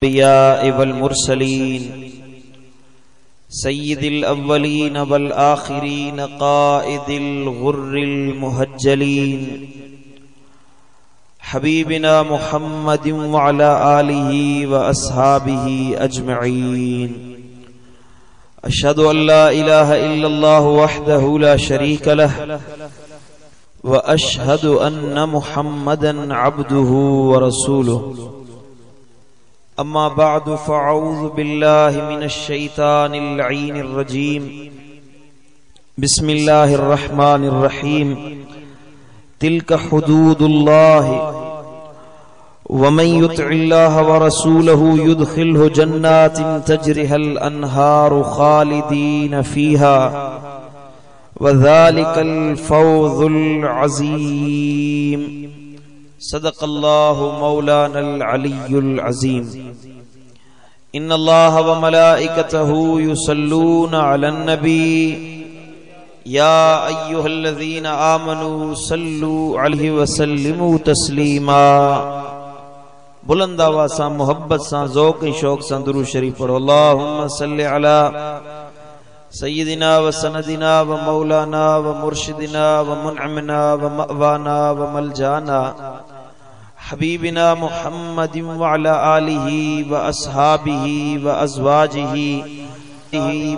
الأنبياء والمرسلين سيد الأولين والآخرين قائد الغر المهجلين حبيبنا محمد وعلى آله وأصحابه أجمعين أشهد أن لا إله إلا الله وحده لا شريك له وأشهد أن محمدا عبده ورسوله أما بعد فأعوذ بالله من الشيطان اللعين الرجيم بسم الله الرحمن الرحيم تلك حدود الله ومن يطع الله ورسوله يدخله جنات تجري الأنهار خالدين فيها وذلك الفوز العظيم صدق الله مولانا العلي العظيم إن الله وملائكته يصلون على النبي يا أيها الذين آمنوا صلوا عليه وسلموا تسليما بلند آواز سے محبت سے ذوق شوق سے درود شریف پڑھو اللهم صل على سيدنا وسندنا ومولانا ومرشدنا ومنعمنا ومأوانا وملجانا حبيبنا محمد وعلى آله وأصحابه وأزواجه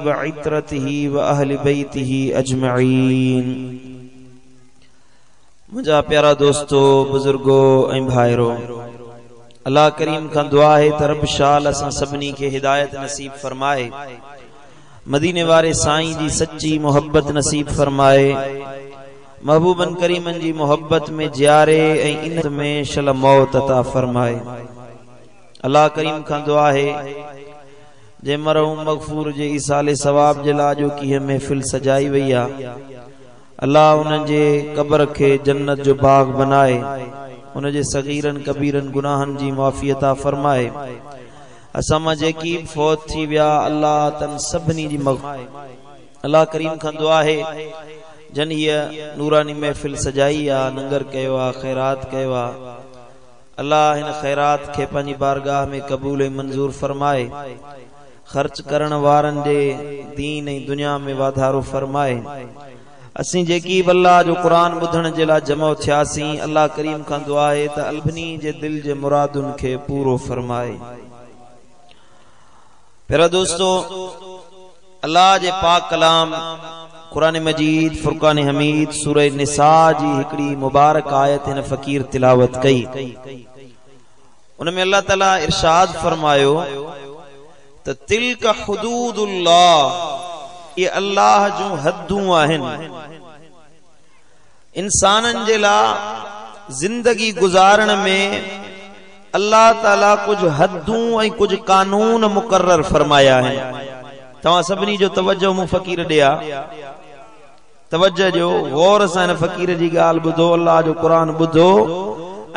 وعترته وأهل بيته أجمعين मुझा प्यारा दोस्तों बुजुर्गो ऐं भाइरो अल्लाह करीम का दुआ है तरब शाल असां सभिनी खे हिदायत नसीब फरमाए मदीने वारे साईं जी सच्ची मोहब्बत नसीब फरमाए महबूबन करीमन जी मोहब्बत में जियारे ऐं इन में शल मौत अता फरमाए अल्लाह करीम का दुआ है जे मरहूम मगफूर जे ईसाले सवाब जे ला जो की महफिल सजाई वई आ अल्लाह उन जे कब्र के जन्नत जो बाग बनाए उन जे सगीरन कबीरन गुनाहन जी माफ़ी अता फरमाए असां मां जेकी फौत थी विया अल्लाह तन सभिनी जी अल्लाह करीम खां दुआ है जन ये नूरानी महफिल सजाई आ नंगर कयो आ खैरात कयो आ अल्लाह इन खैरात के पंजी बारगाह में कबूल मंजूर फरमाए खर्च करण वारन जे दीन ऐं दुनिया में वाधारो फरमाए असीं जेकी अल्लाह जो कुरान बुधण जे ला जमो थियासीं अल्लाह करीम खां दुआ है त अलबनी जे दिल जे मुरादुन के पूरो फरमाए प्यारा दोस्तों अल्लाह जे पाक कलाम कुरान मजीद फुरकान हमीद सूरह निसा जी हिकड़ी मुबारक आयत इन फकीर तिलावत कई उनमें अल्लाह ताला इरशाद फरमायो त तिल्क हुदूदुल्लाह ये अल्लाह जो हदूं आहिन इंसानन जे ला जिंदगी गुजारण में अल्लाह ताला कुछ हदूं ऐं कुछ कानून मुकर्रर फरमाया है तवा सभनी जो तवज्जो मु फकीर दिया तवज्जो जो गौर से इन फकीर जी गाल बुधो अल्लाह जो कुरान बुधो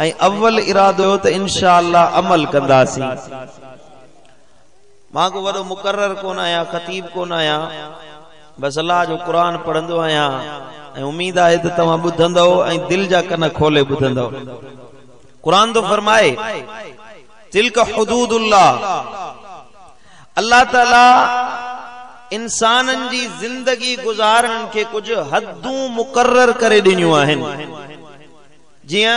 ऐं अव्वल इरादो त इंशाअल्लाह अमल कंदासी मां को वडो मुकर्रर कोन आया खतीब कोन आया बस अल्लाह जो कुरान पढ़ंदो आया ऐं उम्मीद है त तवा बुधंदो ऐं दिल जा कन खोले बुधंदो कुरान तो फरमाए तिल्क हुदूदुल्लाह अल्लाह ताला इंसानन जी जिंदगी गुजारण के कुछ हदूं मुकर्रर करे दिनियो आहिन जिया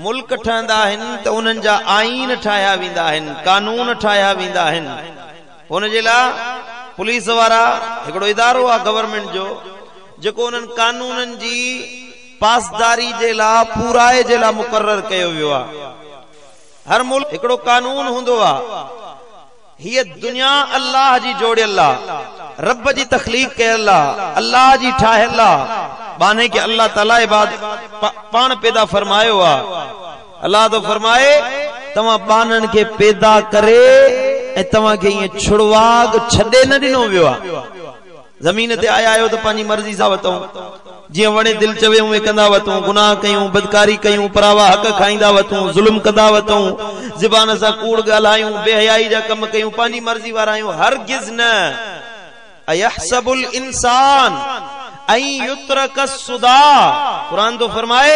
मुल्क ठहंदा आहिन त उन्हनि जा आईन ठाया वेंदा आहिन कानून ठाया वेंदा आहिन हुन जे ला पुलिस वारा हिकड़ो इदारो आ गवर्नमेंट जो जेको उन्हनि कानूनन जी पासदारी जे ला पूराए जे ला मुकर्रर कयो वियो आ हर मुल्क हिकड़ो कानून हुंदो आ हिय दुनिया अल्लाह जी जोड़ियल आ रब जी तखलीक कयल आ अल्लाह जी ठाहियल आ बाने के अल्लाह ताला इबाद पान पैदा फरमायो आ अल्लाह तो फरमाए तवा बानन के पैदा करे ए तवा के ये छुड़वाग छडे न दिनो वियो आ जमीन ते आया आयो तो पानी मर्जी सा वतो जी वणे दिल चवे उए कंदा वतो गुनाह कयूं बदकारी कयूं परावा हक खाइंदा वतो जुल्म कंदा वतो ज़बान सा कूड़ गालायूं बेहयाई जा कम कयूं पानी मर्जी वारायूं हरगिज न अयहसबुल इंसान अई युत्रक सुदा कुरान तो फरमाए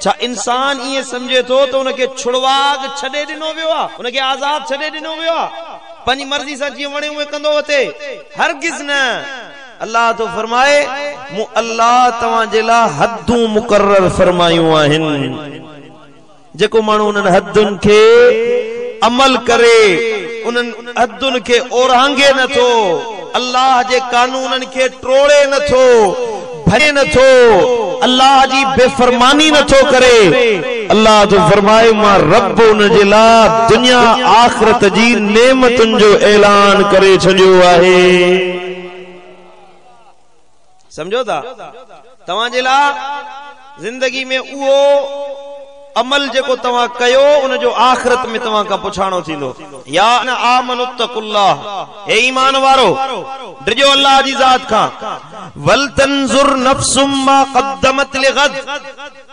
छा इंसान ये समझे तो उनके छुड़वाग छड़े दिनो वियो आ, उनके आजाद छड़े दिनो वियो आ, पंजी मर्जी सा जी वणे उहे कंदो वते, हरगिज न। अल्लाह तो फरमाए मु अल्लाह तवां जे ला हदूं मुकर्रर फरमायूं आहिनि, जेको माण्हू उन्हनि हदुनि खे अमल करे, उन्हनि हदुनि खे ओरांगे नथो, अल्लाह जे कानूननि खे ट्रोड़े नथो, भरे नथो, अल्लाह जी बेफरमानी नथो करे, अल्लाह तो फरमाए मां रब उन जे ला दुनिया आखिरत जी नेमतुनि जो ऐलान करे छॾियो आहे। समझो था, तव्हां जे ला जिंदगी में उहो अमल जेको तव्हां कयो उन जो आखिरत में तव्हां का पुछाणो थींदो। या न आमनु तकुल्लाह, हे ईमान वारो डिजो अल्लाह जी ज़ात खां, वल तंजुर नफ्सुम मा क़द्दमत लिगद,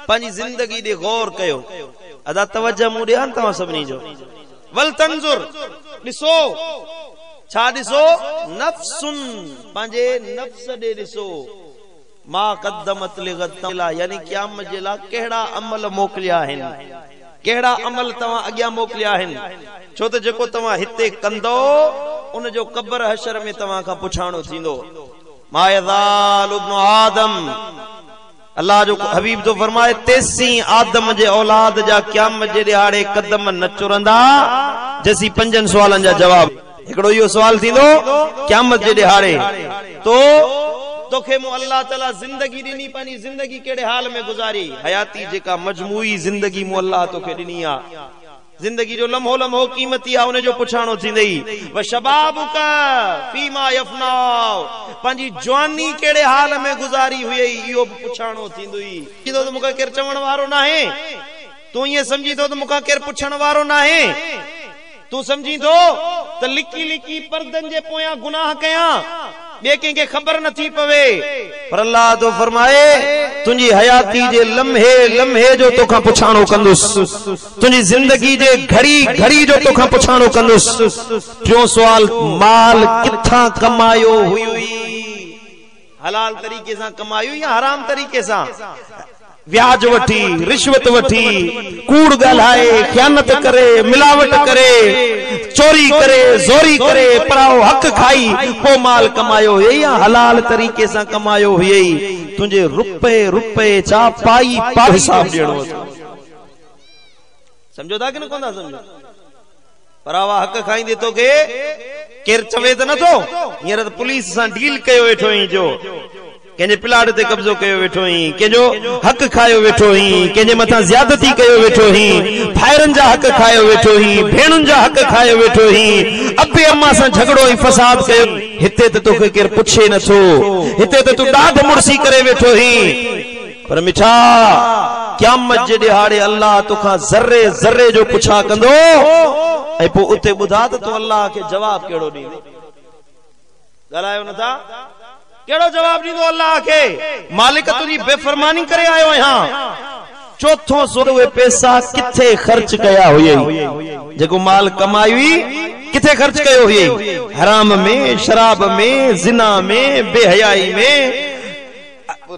पंहिंजी जिंदगी ॾे गौर कयो। अदा तवज्जो मूं ॾियां तव्हां सभिनी जो, वल तंजुर ॾिसो, छा ॾिसो, नफ्सुन पंहिंजे नफ्स ॾे ॾिसो, मा क़द्दमत लिगद, यानी क़यामत जे ला कहिड़ा अमल मोकिलिया आहिनि, कहिड़ा अमल तव्हां अॻियां मोकिलिया आहिनि, छो त जेको तव्हां हिते कंदो उन जो क़ब्र हशर में तव्हां खां पुछाणो थींदो। मा यज़ाल इब्नु आदम, अल्लाह जो हबीब तो फरमाए तेसी आदम जे औलाद जा क़यामत जे ॾिहाड़े कदम न चुरंदा जैसी पंजन सवालनि जा जवाब। हिकिड़ो इहो सवाल थींदो क़यामत जे ॾिहाड़े, तो तोखे मु अल्लाह ताला जिंदगी ॾिनी, पंहिंजी जिंदगी कहिड़े हाल में गुज़ारी, हयाती जेका मजमूई जिंदगी मु अल्लाह तोखे ॾिनी आ, जिंदगी जो लम्हो लम्हो कीमती आ, उन जो पुछाणो थींदई। व शबाबुका फीमा यफनाउ, पंहिंजी जवानी कहिड़े हाल में गुज़ारी हुई, इहो बि पुछाणो थींदुई। तो मूंखे केरु चवण वारो नाहे, तूं ईअं समझी थो त मूंखां केरु पुछण वारो नाहे, तूं समझी थो त लिकी लिकी परदनि जे पोयां गुनाह कयां, ॿिए कंहिंखे ख़बर नथी पवे, पर अल्लाह तो फरमाए तुंहिंजी हयाती जे लम्हे लम्हे जो तोखां पुछाणो कंदुसि, तुंहिंजी जिंदगी जे घड़ी घड़ी जो तोखां पुछाणो कंदुसि। टियों सवाल, माल किथां कमायो हुई, हलाल तरीके सां कमायो या हराम तरीके सां, व्याज वठी, रिश्वत वठी, कूड़ ॻाल्हाए, ख़यानत करे, मिलावट करे, चोरी करे, ज़ोरी करे, पराओ हक खाई पोइ माल कमायो हुई या हलाल तरीके सां कमायो हुई, तुंहिंजे रुपए रुपए छा पाई पाई हिसाब ॾियणो हो। समझो था कि न कोन था समझो? परावा हक खाईंदे तोखे केरु चवे त नथो, हींअर त पुलिस सां डील कयो वेठो आहीं, जो कंहिंजे प्लाट ते कब्ज़ो कयो वेठो आहीं, कंहिंजो हक खायो वेठो आहीं, कंहिंजे मथां ज़्यादती कयो वेठो आहीं, भाइरनि जा हक खायो वेठो आहीं, भेणुनि जा हक खायो वेठो आहीं, अबे अम्मा सां झगड़ो ऐं फसाद कयो, हिते त तोखे केरु पुछे नथो, हिते त तूं ॾाढ मुड़सी करे वेठो आहीं, पर मिठा क़यामत जे ॾिहाड़े अल्लाह तोखां ज़र्रे ज़र्रे जो पुछा कंदो, ऐं पोइ उते ॿुधा त तूं अल्लाह खे जवाब कहिड़ो ॾींदे। ॻाल्हायो नथा, केड़ो जवाब ॾींदो अल्लाह खे? मालिक तुंहिंजी बेफरमानी करे आयो आहियां। चौथों सो उहे पैसा किथे ख़र्च कया हुई, जेको माल कमाई हुई किथे ख़र्च कयो हुई, हराम में, शराब में, जिना में, बेहयाई में,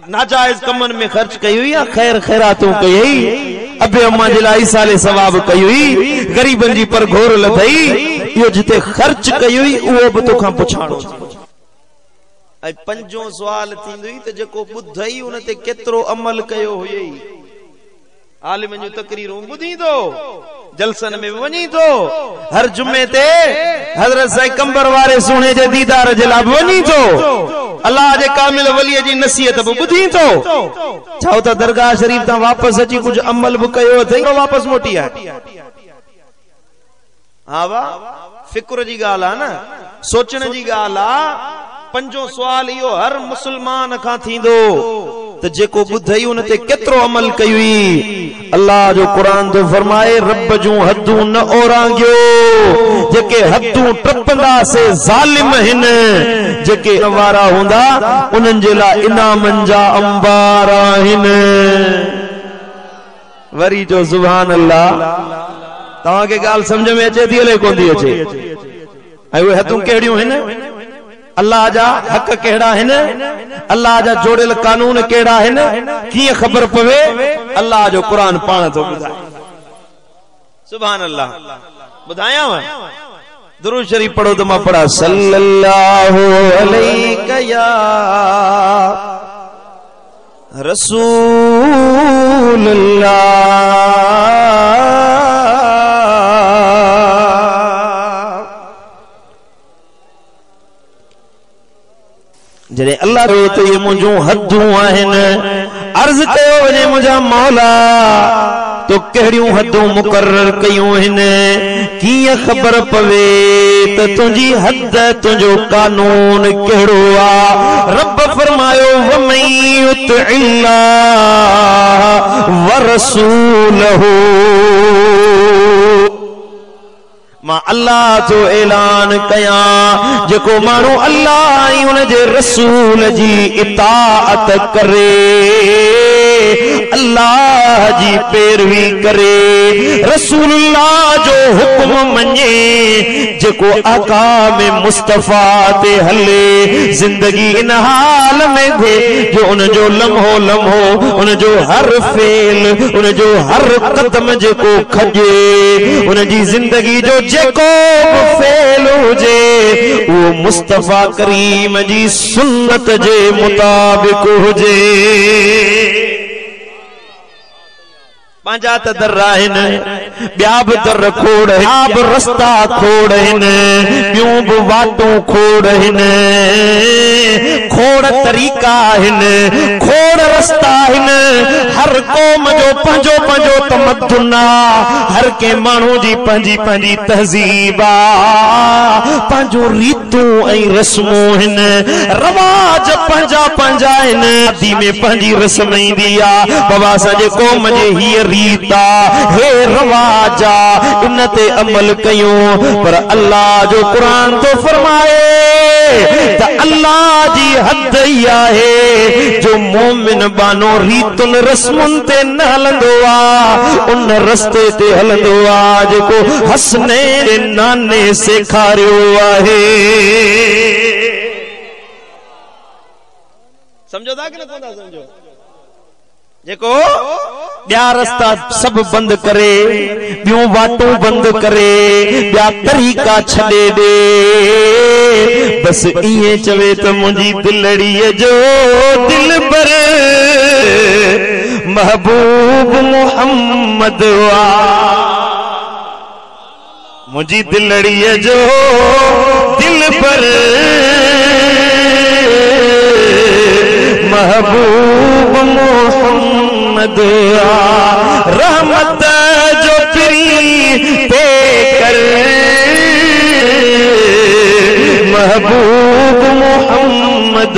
नाजायज कमन में खर्च कई हुई या खैर खैरातूं कई हुई, अबे अम्मा जे लाइ साले सवाब कई हुई, गरीबन जी पर घोर लथई, इहो जिते खर्च कई हुई उहो बि तोखां पुछाणो। ऐं पंजो सवाल थींदुई त जेको ॿुधई उन ते केतिरो अमल कयो हुई, आलिम जूं तकरीरूं ॿुधी थो, जलसन में वञी थो, हर जुमे ते हज़रत साईं कंबर वारे सुणे जे दीदार जे लाइ वञी थो, अल्लाह जे कामिल वलीअ जी नसीहत बि ॿुधी थो, छा त दरगाह शरीफ तां वापसि अची कुझु अमल बि कयो अथई, वापसि मोटी आहे। हा वाह, फिक्र जी ॻाल्हि आहे न, सोचण जी ॻाल्हि आहे। पंजो सवाल इहो हर मुसलमान खां थींदो त जेको ॿुधई उन ते केतिरो अमल कई हुई। अल्लाह जो क़ुरान तो फरमाए रब जूं हदूं न ओरांगियो, जेके हदूं टपंदा से ज़ालिम हिन, जेके वारा हूंदा उन्हनि जे लाइ इनामनि जा अंबार आहिनि। वरी जो सुभान अल्लाह, तव्हांखे ॻाल्हि सम्झ में अचे थी अलाए कोन थी अचे? ऐं उहे हदूं कहिड़ियूं आहिनि? अल्लाह जा हक केड़ा है न, अल्लाह जा जोड़ियल कानून केड़ा है न, किए खबर पवे अल्लाह जो कुरान पाण तो बुधाए। सुभान अल्लाह। बुधाया वा दुरूद शरीफ पढ़ो तो मां पढ़ा सल्लल्लाहु अलैका या रसूलल्लाह। जॾहिं अल्लाह कयो त ये मुंहिंजूं हदूं आहिनि, अर्ज़ कयो वञे मुंहिंजा मौला तो कहिड़ियूं हदूं मुक़रर कयूं आहिनि, कीअं ख़बर पवे त तुंहिंजी हद तुंहिंजो कानून कहिड़ो आहे। रब फरमायो वमन युतिइल्लाह व रसूलहू, मां अल्लाह जो ऐलान कयां जेको माण्हू अल्लाह ऐं उन जे रसूल जी इताअत करे, अल्लाह जी पैरवी करे, रसूलुल्लाह जो हुक्म मञे, जेको अहकाम मुस्तफा ते हले, जिंदगी इन हाल में घे जो उन जो लम्हो लम्हो, उन जो हर फेल, उन जो हर कदम जेको खजे, उन जी जिंदगी जो जेको फेल हुजे वो मुस्तफा करीम जी सुन्नत जे मुताबिक हुजे। पंहिंजा त दर आहिनि, ॿिया बि दर खोड़, ॿिया बि रस्ता खोड़ आहिनि, ॿियूं बि वाटूं खोड़ आहिनि, खोड़ तरीक़ा आहिनि, खोड़ रस्ता आहिनि। हर क़ौम जो पंहिंजो पंहिंजो तमद्दुन आहे, हर कंहिं माण्हू जी पंहिंजी पंहिंजी तहज़ीब आहे, पंहिंजो रीतूं ऐं रस्मूं आहिनि, रवाज पंहिंजा पंहिंजा आहिनि। शादी में पंहिंजी रस्म ईंदी आहे, बाबा असांजे क़ौम जे हीअ रीता हे रवाजा, इन ते अमल कयूं। पर अल्लाह जो कुरान तो फरमाए त अल्लाह जी हद ई आहे जो मोमिन बानो रीतुन रस्मुन ते न हलंदो आहे, उन रस्ते ते हलंदो आहे जेको हसने जे नाने सेखारियो आहे। समझो था कि न कोन था समझो? जेको ॿिया रस्ता सब बंद करे, ॿियूं वाटूं बंद करे, ॿिया तरीक़ा छॾे ॾे, बस ईअं चवे त मुंहिंजी दिलड़ीअ जो दिलबर महबूब मोहम्मद वा, मुंहिंजी दिलड़ीअ जो दिलबर महबूब मोहम्मद रहमत जो फिरी पे कर, महबूब मोहम्मद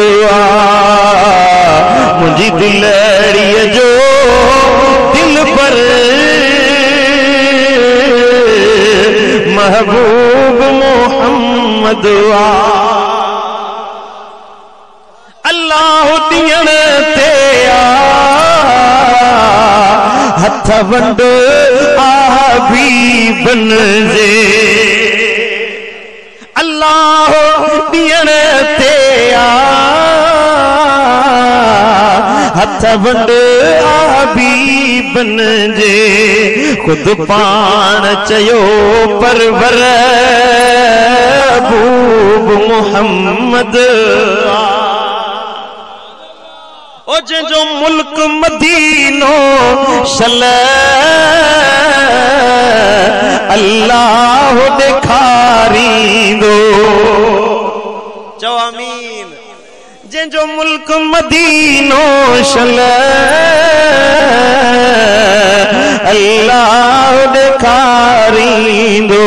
मुंहिंजी दिलड़ीअ जो दिल पर महबूब मोहम्मद अल्लाह ॾियण ते हथ वंड हबीबन जे, अल्लाह ॾियण ते हथ वंड हबीबन जे, खुद पाण चयो परवर महबूब मोहम्मद ओ जो मुल्क मदीनो सल अल्लाह ॾेखारींदो, चओ आमीन। जंहिंजो मुल्क मदीनो सल अल्लाह ॾेखारींदो,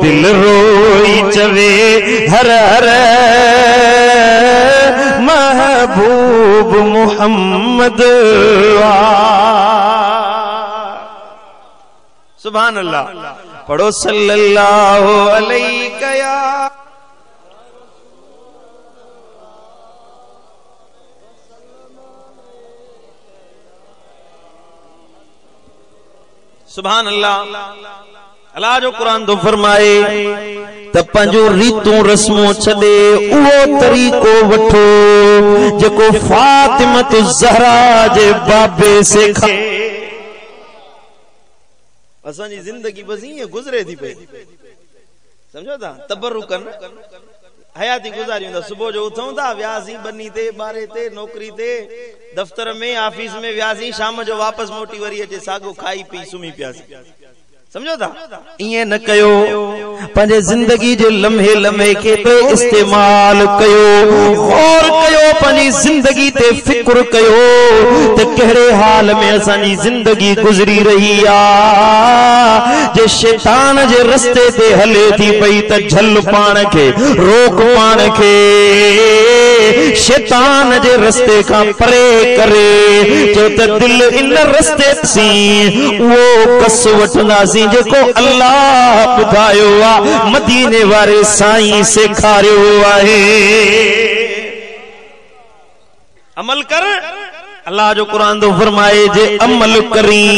दिल रोई चवे हर हर महबूब मोहम्मद। सुभान अल्लाह। पढ़ो सल्लल्लाहु अलैहि या सुभान अल्लाह। अल्लाह जो कुरान तो फरमाए त पंहिंजो रीतूं रस्मूं छॾे उहो तरीक़ो वठो जेको फातिमत ज़हरा जे बाबे सेखारे। असांजी ज़िंदगी बस ईअं गुज़रे थी पई, समझो था, तबरुकन हयाती गुज़ारी वेंदा। सुबुह जो उथूं था, वियासीं बनी ते, ॿारे ते, नौकरी ते, दफ़्तर में, ऑफिस में वियासीं, शाम जो वापसि मोटी वरी अचे, साॻो खाई पी सुम्ही पियासीं। समझो था, ईअं न कयो, पंहिंजे ज़िंदगी जे लम्हे लम्हे खे इस्तेमाल कयो, गौर कयो, पंहिंजी ज़िंदगी ते फिक्र कयो त कहिड़े हाल में असांजी ज़िंदगी गुज़री रही आहे। जे शैतान जे रस्ते ते हले थी पई त झल पाण खे, रोक पाण खे शैतान जे रस्ते खां परे करे, जो त दिल इन रस्ते सी उहो कस वठंदासीं जेको अल्लाह ॿुधायो आहे, मदीने वारे साईं सेखारियो आहे। अमल कर, अल्लाह जो कुरान तो फरमाए जे अमल करी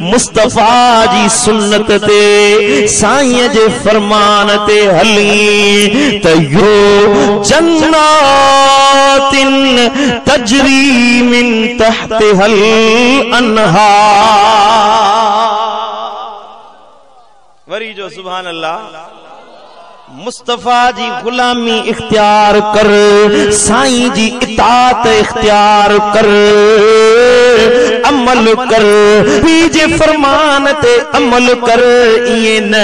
मुस्तफा जी सुन्नत ते, साईं जे फरमान ते हली त यो जन्नातिन तजरी मिन तहतिहल अनहार। वरी जो सुभान अल्लाह, मुस्तफा जी गुलामी इख्तियार कर, साईं जी इताअत इख्तियार कर, अमल कर, बीजे फरमान ते अमल कर। इए न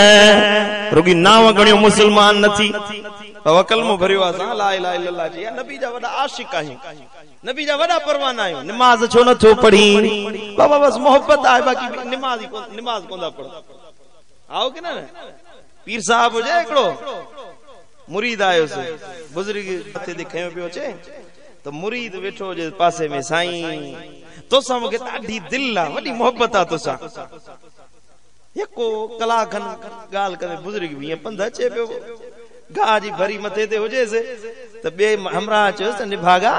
रुगी नाव गणियो मुसलमान नथी, कलमो भरियो असां ला इलाहा इल्लल्लाह जी, नबी जा वॾा आशिक आहियूं, नबी जा वॾा परवाना आहियूं। नमाज छो नथो पढ़ी बाबा, बस मोहब्बत आहे, बाक़ी नमाज कोन पढ़ो। आओ कि न, पीर साहब हुजे हिकिड़ो मुरीद आयो से, बुजुर्ग हथे ते खयो पियो अचे, त मुरीद वेठो जे पासे में, साईं तोसां मूंखे ॾाढी दिल आहे, वॾी मोहब्बत आहे तोसां। हिकु कलाक खन ॻाल्हि करे बुजुर्ग बि ईअं पंध अचे पियो, गाह जी भरी मथे ते हुजेसि त ॿिए हमरा चयोसि त निभागा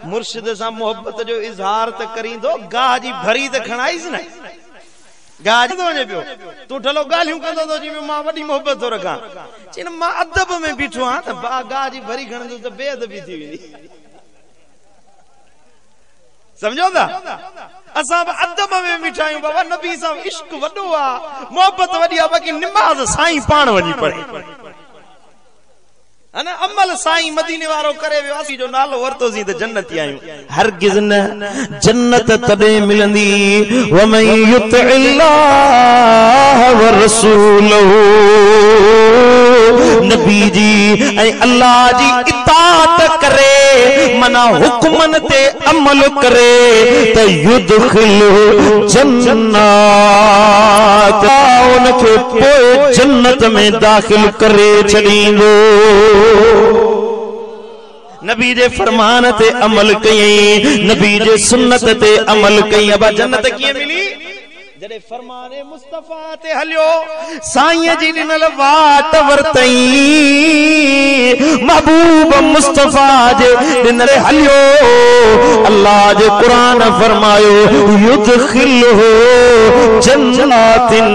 मुर्शिद सां मोहब्बत जो इज़हार त करींदो, गाह जी भरी त खणाईसि न। गाह थो वञे पियो, तूं ठलो ॻाल्हियूं कंदो तो, जिਵੇਂ मां वॾी मोहब्बत थो रखां। चई मां अदब में बीठो आहियां, त गाह जी भरी खणंदुसि त बेअदबी थी वेंदी। समझो था, असां बि अदब में बीठा आहियूं, बाबा नबी सां इश्क वॾो आहे, मोहब्बत वॾी आहे, बाक़ी निमाज़ साईं पाण वञी पढ़े। अमल साईं मदीने वारो करे वियो, असीं जो नालो वरतोसीं त जन्नती आहियूं। हरगिज़ न, जन्नत तॾहिं मिलंदी वमन युतिइल्लाह व रसूलहू, नबी जी ऐं अल्लाह जी इताअत करे, मना हुक्मन ते अमल करे, त युदखिलहु जन्नत, उनखे पोइ जन्नत में दाखिल करे छॾींदो। नबी जे फरमान ते अमल कयई, नबी जे सुन्नत ते अमल कयई। अब जन्नत कीअं मिली? जॾहिं फरमाने मुस्तफा ते हलियो, साईं जी ॾिनल वाट वरतई, महबूब मुस्तफा जे ॾिनल हलियो। अल्लाह जे कुरान फरमायो युदखिलहु जन्नातिन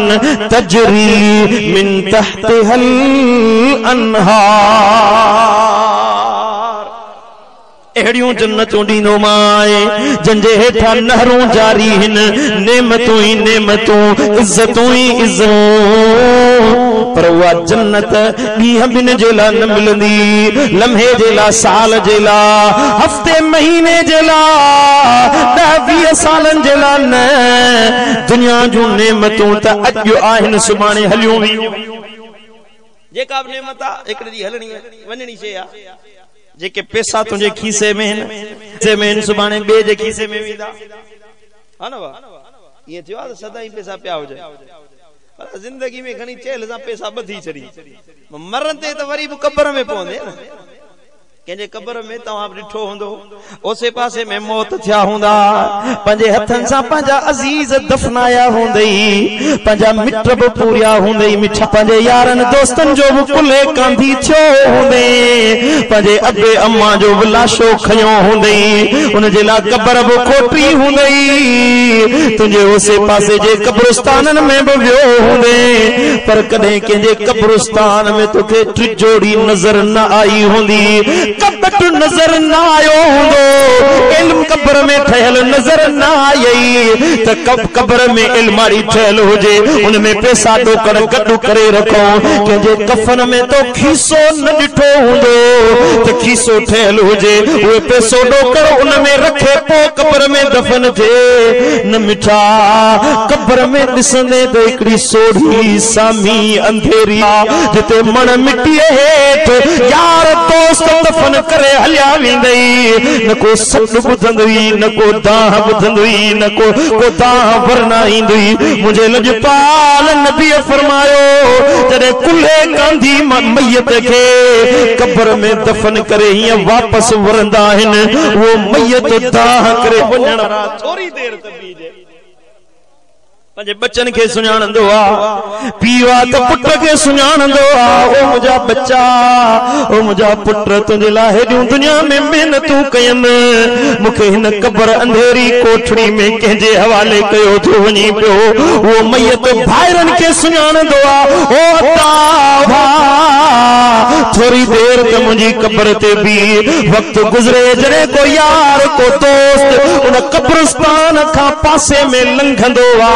तजरी मिन तहतिहल अनहार। अहिड़ियूं जन्नतूं ॾींदो मां, जंहिंजे हेठां नहरूं जारी हिन, नेमतूं ई नेमतूं, इज़तूं ई इज़तूं। पर उहा जन्नत ॾींहं ॿिनि जे लाइ न मिलंदी, लम्हे जे लाइ, साल जे लाइ, हफ़्ते महीने जे लाइ, 10-20 सालनि जे लाइ न। दुनिया जूं नेमतूं त अॼु आहिनि, सुभाणे हलियूं वेंदियूं। जेका बि नेमत आहे हिकिड़े ॾींहुं हलणी वञणी शइ आहे। जेके पैसा तुंहिंजे खीसे में आहिनि, सुभाणे ॿिए जे खीसे में वेंदा, हा न भाउ? ईअं थियो आहे त सदाईं पैसा पिया हुजे, पर ज़िंदगी में घणी चेल सां पैसा ॿधी छॾी, मरण ते त वरी बि क़बर में पवंदे न। कंहिंजे कब्र में तव्हां ॾिठो हूंदो ओसे पासे में मौत थिया हूंदा पंहिंजे हथनि सां पंहिंजा अज़ीज़ दफ़नाया हूंदई पंहिंजा मिट बि पूरिया हूंदई मिठा पंहिंजे यारनि दोस्तनि जो बि कुल्हे कांधी थियो हूंदे पंहिंजे अबे अम्मा जो बि लाशो खयो हूंदई उनजे लाइ कब्र बि खोटी हूंदई तुंहिंजे ओसे पासे जे कब्रिस्ताननि में बि वियो हूंदे पर कॾहिं कंहिंजे कब्रिस्तान में तोखे टिजोड़ी नज़र न आई हूंदी कबट नजर न आयो हूंदो इल्म कब्र में ठहल नजर न आई त कब्र में इल्मारी ठहल हुजे उनमें पैसा टोकड़ गॾु करे रखो कंहिंजे कफन में तो खीसो न ॾिठो हूंदो त खीसो ठहल हुजे उहे पैसो टोकड़ उनमें रखे पोइ कब्र में दफन थिए न मिठा कब्र में ॾिसंदे त हिकिड़ी सोढ़ी सामी अंधेरी जिते मण मिटीअ हेठि यार दोस्त दफन करे हलिया वेंदई न को सॾ ॿुधंदई न को दाह ॿुधंदई न को दाह भरना ईंदई मुंहिंजे लजपाल नबी फरमायो जॾहिं कुल्हे गांधी मैयत खे कब्र में दफन करे हीअं वापसि वरंदा आहिनि उहो मैयत दाह करे वञण वारा थोरी देर त बीजे पंहिंजे बच्चन के सुञाणंदो आ पीउ आ त पुट के सुञाणंदो आ ओ मुंहिंजा बच्चा ओ मुंहिंजा पुट तुंहिंजे लाइ हेॾियूं दुनिया में महिनतूं कयनि मूंखे हिन कब्र अंधेरी कोठड़ी में कंहिंजे हवाले कयो थो वञी पियो उहो मैयत भाइरनि खे सुञाणंदो आ ओ अता थोरी देर त मुंहिंजी कब्र ते बि वक़्तु गुज़रे जॾहिं को यार को दोस्त उन कब्रिस्तान खां पासे में लंघंदो आ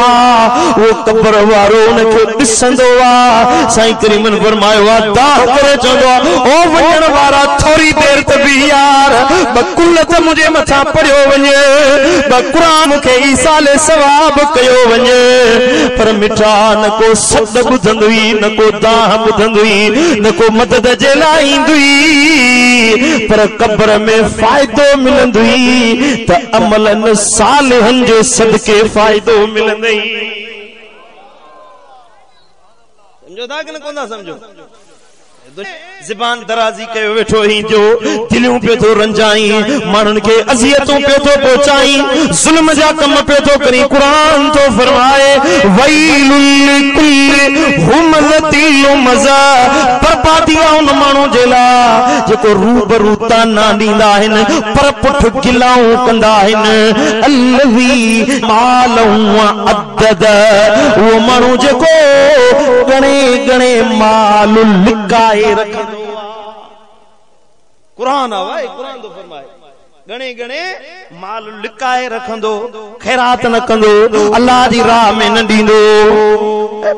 वो कब्र वारो उनखे ॾिसंदो आ साईं करीमन फरमायो आ दाह करे चवंदो आ ओ वञण वारा थोरी देर त बि यार बकुल त मुंहिंजे मथां पढ़ियो वञे क़ुरान खे ईसाले सवाब कयो वञे पर मिठा न को सॾ ॿुधंदुई न को दाह ॿुधंदुई न को मदद जे लाइ ईंदुई पर कब्र में फ़ाइदो मिलंदुई त अमलन सालिहन जे सदके फ़ाइदो मिलंदई समझो था कि न कोन था समझो ज़बान दराज़ी कयो वेठो ही जो दिलियूं पे तो रंजाई माण्हुनि खे अज़ियतूं पे तो पहुचाई ज़ुल्म जा कम पे तो करी क़ुरान तो फरमाए वैलुल लिकुल्लि हुमज़ति लुमज़ा बर्बादी आहे उन माण्हू जे लाइ जेको रूबरू ताना ॾींदा आहिनि पर पुठ गिलाऊं कंदा आहिनि अल्लज़ी मालहु अदद उहो माण्हू जेको घणे घणे माल लिकाए रखंदो कुरान आहे कुरान तो फरमाए घणे घणे माल लिकाए रखंदो खैरात न कंदो अल्लाह जी राह में न ॾींदो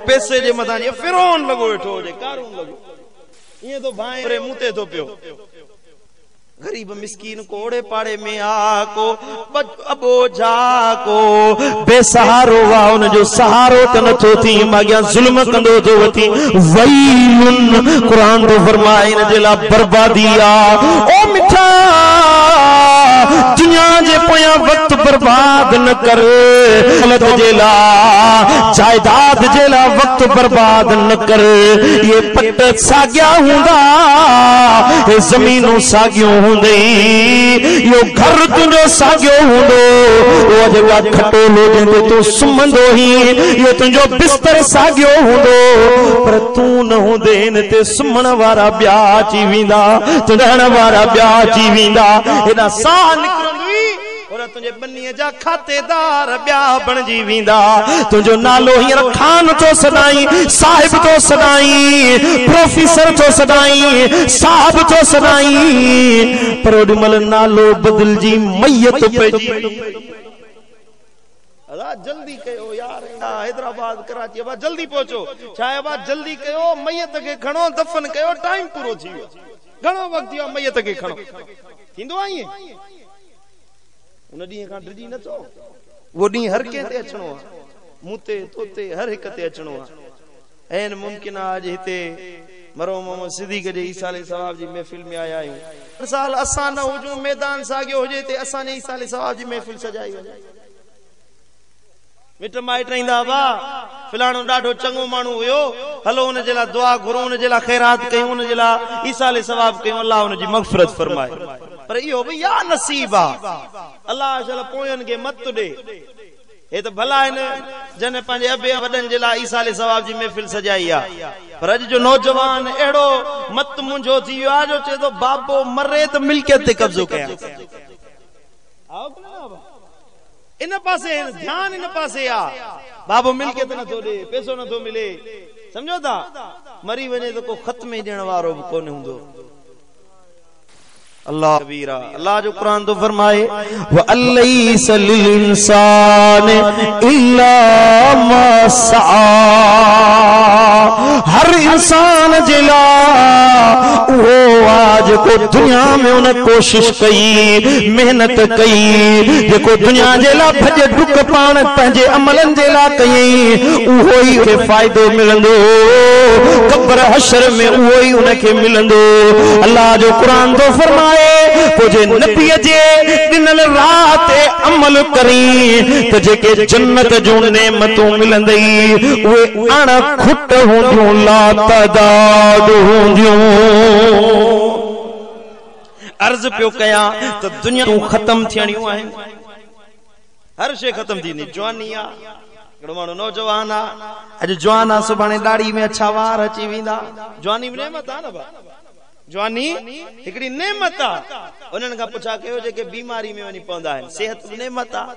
पैसे जे मथां फिरौन लॻो वेठो हुजे कारून लॻो ईअं तो भाई मुंह ते थो पियो गरीब मिस्कीन को ओड़े पाड़े में आ को अबो जा को बेसहारो वा उन जो सहारो त नथो थी माॻियां ज़ुल्म कंदो थो वठी वैलुन क़ुरान तो फरमाए इन जे लाइ बर्बादी आ ओ मिठा दुनिया जे पोयां वक्त बर्बाद न कर हालत जे लाइ जायदाद जे लाइ वक्त बर्बाद न कर ये पट साॻिया हूंदा ये ज़मीनूं साॻियूं हूंदई यो घर तुंहिंजो साॻियो हूंदो उहो जेका खटोलो जंहिंते तूं सुम्हंदो ही यो तुंहिंजो बिस्तर साॻियो हूंदो पर तूं न हूंदे हिन ते सुम्हण वारा ॿिया अची वेंदा तुंहिंजा रहण वारा ॿिया अची वेंदा हेॾा साह निकिरंदी और तुझे बन्नीअ जा खातेदार ॿिया बणजी वेंदा तुंहिंजो नालो हींअर खान थो सॾाई साहिब थो सॾाई प्रोफेसर थो सॾाई साहब थो सॾाई पर ओॾीमहिल नालो बदिलजी मैयत पइजी जल्दी कयो यार हैदराबाद कराची अब जल्दी पहुचो छाए अब जल्दी कयो मैयत के खणो दफन कयो टाइम पूरो थी वियो घणो वक्त थियो मैयत के खणो थींदो आहे ईअं उन ॾींहं खां डिॼी नथो वो ॾींहुं हर कंहिं ते अचणो आहे मूं ते तोते हर हिक ते अचणो आहे ऐं मुमकिन आहे अॼु हिते मरहूम मोहम्मद सिद्दीक़ जे ईसाले सवाब जी महफ़िल में आया आहियूं हर साल असां न हुजूं मैदान साॻियो हुजे ते असां जे ईसाले सवाब जी महफ़िल सजाई वञे मिट माइट ईंदा हुआ फिलाणो ॾाढो चङो माण्हू हुयो, हलो हुन जे लाइ दुआ घुरो, हुन जे लाइ ख़ैरात कयूं, हुन जे लाइ ईसाले सवाब कयूं, अल्लाह हुन जी मग़फ़िरत फरमाए। पर इहो भई या नसीब आहे, अल्लाह शल पोयनि खे मत ॾे। हे त भला आहिनि जन पंहिंजे अबे वॾनि जे लाइ ईसाले सवाब जी महफ़िल सजाई आहे, पर अॼु जो नौजवान अहिड़ो मत मुंझो थी वियो आहे जो चए थो बाबो मरे त मिल्कियत ते कब्ज़ो कयां। इन पासे ध्यान इन पासे आहे, बाबो मिल्कियत नथो ॾे, पैसो नथो मिले, समझो था, मरी वञे त को ख़त्म ॾियण वारो बि कोन हूंदो। अल्लाह कबीरा, अल्लाह जो कुरान तो फरमाए व अलैसा लिल इंसान इल्ला मा सआ, हर इंसान जे लाइ वो आज को दुनिया में उन कोशिश कई, मेहनत कई, जेको दुनिया जे लाइ भॼ डुक पाण पंहिंजे अमलनि जे लाइ कई, उहो ई खे फ़ाइदो मिलंदो, क़ब्र हशर में उहो ई उनखे मिलंदो। अल्लाह जो कुरान तो फरमाए पोइ नबीअ जे ॾिनल राह ते अमल करी त जेके जन्नत जूं नेमतूं मिलंदई उहे अण खुट हूंदियूं, ला तदाद हूंदियूं। अर्ज़ पियो कयां त दुनिया ख़त्म थियणियूं आहिनि, हर शइ ख़त्म थींदी। जवानी आहे, हिकिड़ो माण्हू नौजवान आहे, अॼु जवान आहे, सुभाणे दाढ़ी में अछा वार अची वेंदा। जवानी में नेमत आहे न भाउ, जवानी हिकिड़ी नेमत आहे। उन्हनि खां पुछा कयो जेके बीमारी में वञी पवंदा आहिनि, सेहत नेमत आहे,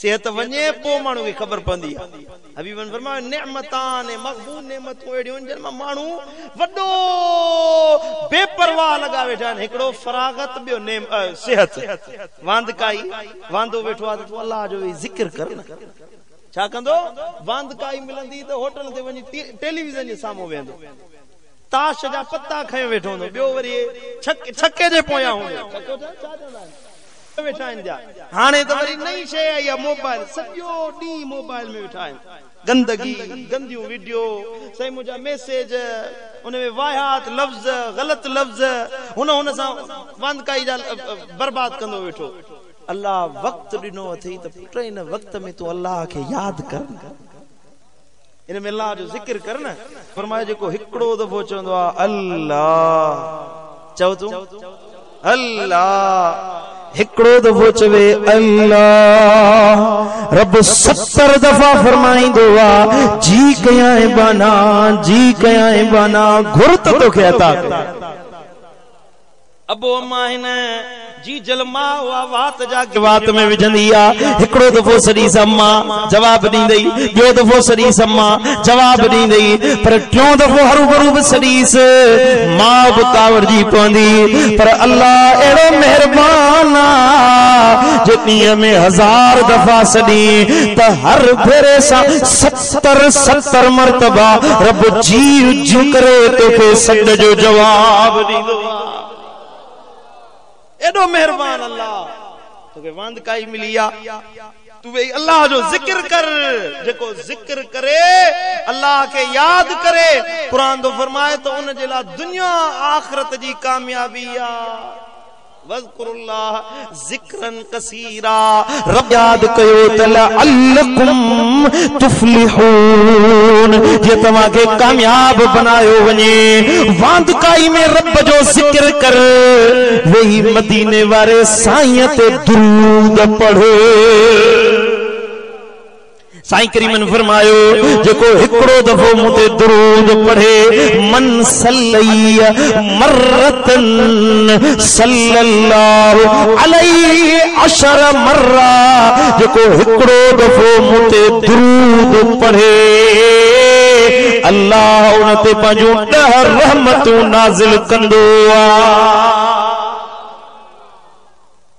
सेहत वञे पोइ माण्हू खे ख़बर पवंदी आहे। हबीबन फरमायो नेमतान मक़बूल नेमतूं अहिड़ियूं आहिनि जिन मां माण्हू वॾो बेपरवाह लॻा वेठा आहिनि। हिकिड़ो फरागत, ॿियो सेहत। वांदकाई, वांदो वेठो आहे त तूं अल्लाह जो ज़िक्र कर न, छा कंदो? वांदकाई मिलंदी त होटल ते वञी टेलीविज़न जे साम्हूं वेहंदो, ताश जा पत्ता खयो वेठो हूंदो, ॿियो वरी छके जे पोयां हूंदो। वेठा आहिनि हाणे त वरी नई शइ आई आहे मोबाइल, सॼो ॾींहुं मोबाइल में वेठा आहिनि। गंदगी, गंदियूं वीडियो, सही मुंहिंजा मैसेज, उनमें वाहियात लफ़्ज़, ग़लत लफ़्ज़, हुन सां वांदकाई जा बर्बाद कंदो वेठो। अल्लाह वक़्तु ॾिनो अथई त पुट इन वक़्त में तूं अल्लाह खे यादि कर, इन में अल्लाह जो ज़िक्र कर न। फरमाए जेको हिकिड़ो दफ़ो चवंदो आहे अल्लाह, चओ तूं अल्लाह, हिकिड़ो दफ़ो चवे अल्लाह, रब 70 दफ़ा फरमाईंदो आहे जी कयां बाना, जी कयां बाना, घुर त तोखे अता कयां। अबो अम्मा हिन जी जलमा हुआ वात जा वात में विझंदी आहे। हिकिड़ो दफ़ो सॼी अम्मा जवाब ॾींदई, ॿियो दफ़ो सॼी अम्मा जवाब ॾींदई, पर टियों दफ़ो हरू भरू बि सॼीस मां बि कावड़जी पवंदी। पर अल्लाह अहिड़ो महिरबान आहे जो ॾींहं में 1000 दफ़ा सॼी त हर भेरे सां 70 मरतबा रब जी जी करे तोखे सॾ जो जवाब ॾींदो आहे। एडो मेहरबान अल्लाह, तोखे वांदकाई मिली आ, तू वे अल्लाह जो जिक्र कर। जेको जिक्र करे, अल्लाह के याद करे, कुरान तो फरमाए तो उन जे लाइ दुनिया आखिरत जी कामयाबी आ। वज़कुरुल्लाह ज़िक्रन कसीरा, रब याद कयो त लअल्लकुम तुफ्लिहून, जे तव्हां के कामयाब बनायो वने। वांदकाई में रब जो जिक्र कर, वही मदीने वारे साईं ते दुरूद पढ़ो। साईं करीमन फरमायो जेको हिकिड़ो दफ़ो मुते दुरूद पढ़े, मन सल्लैया मर्रतन सल्लल्लाहु अलैहि अशर मर्रा, जेको हिकिड़ो दफ़ो मुते दुरूद पढ़े अल्लाह उन ते पंहिंजूं 10 रहमतूं नाज़िल कंदो आहे।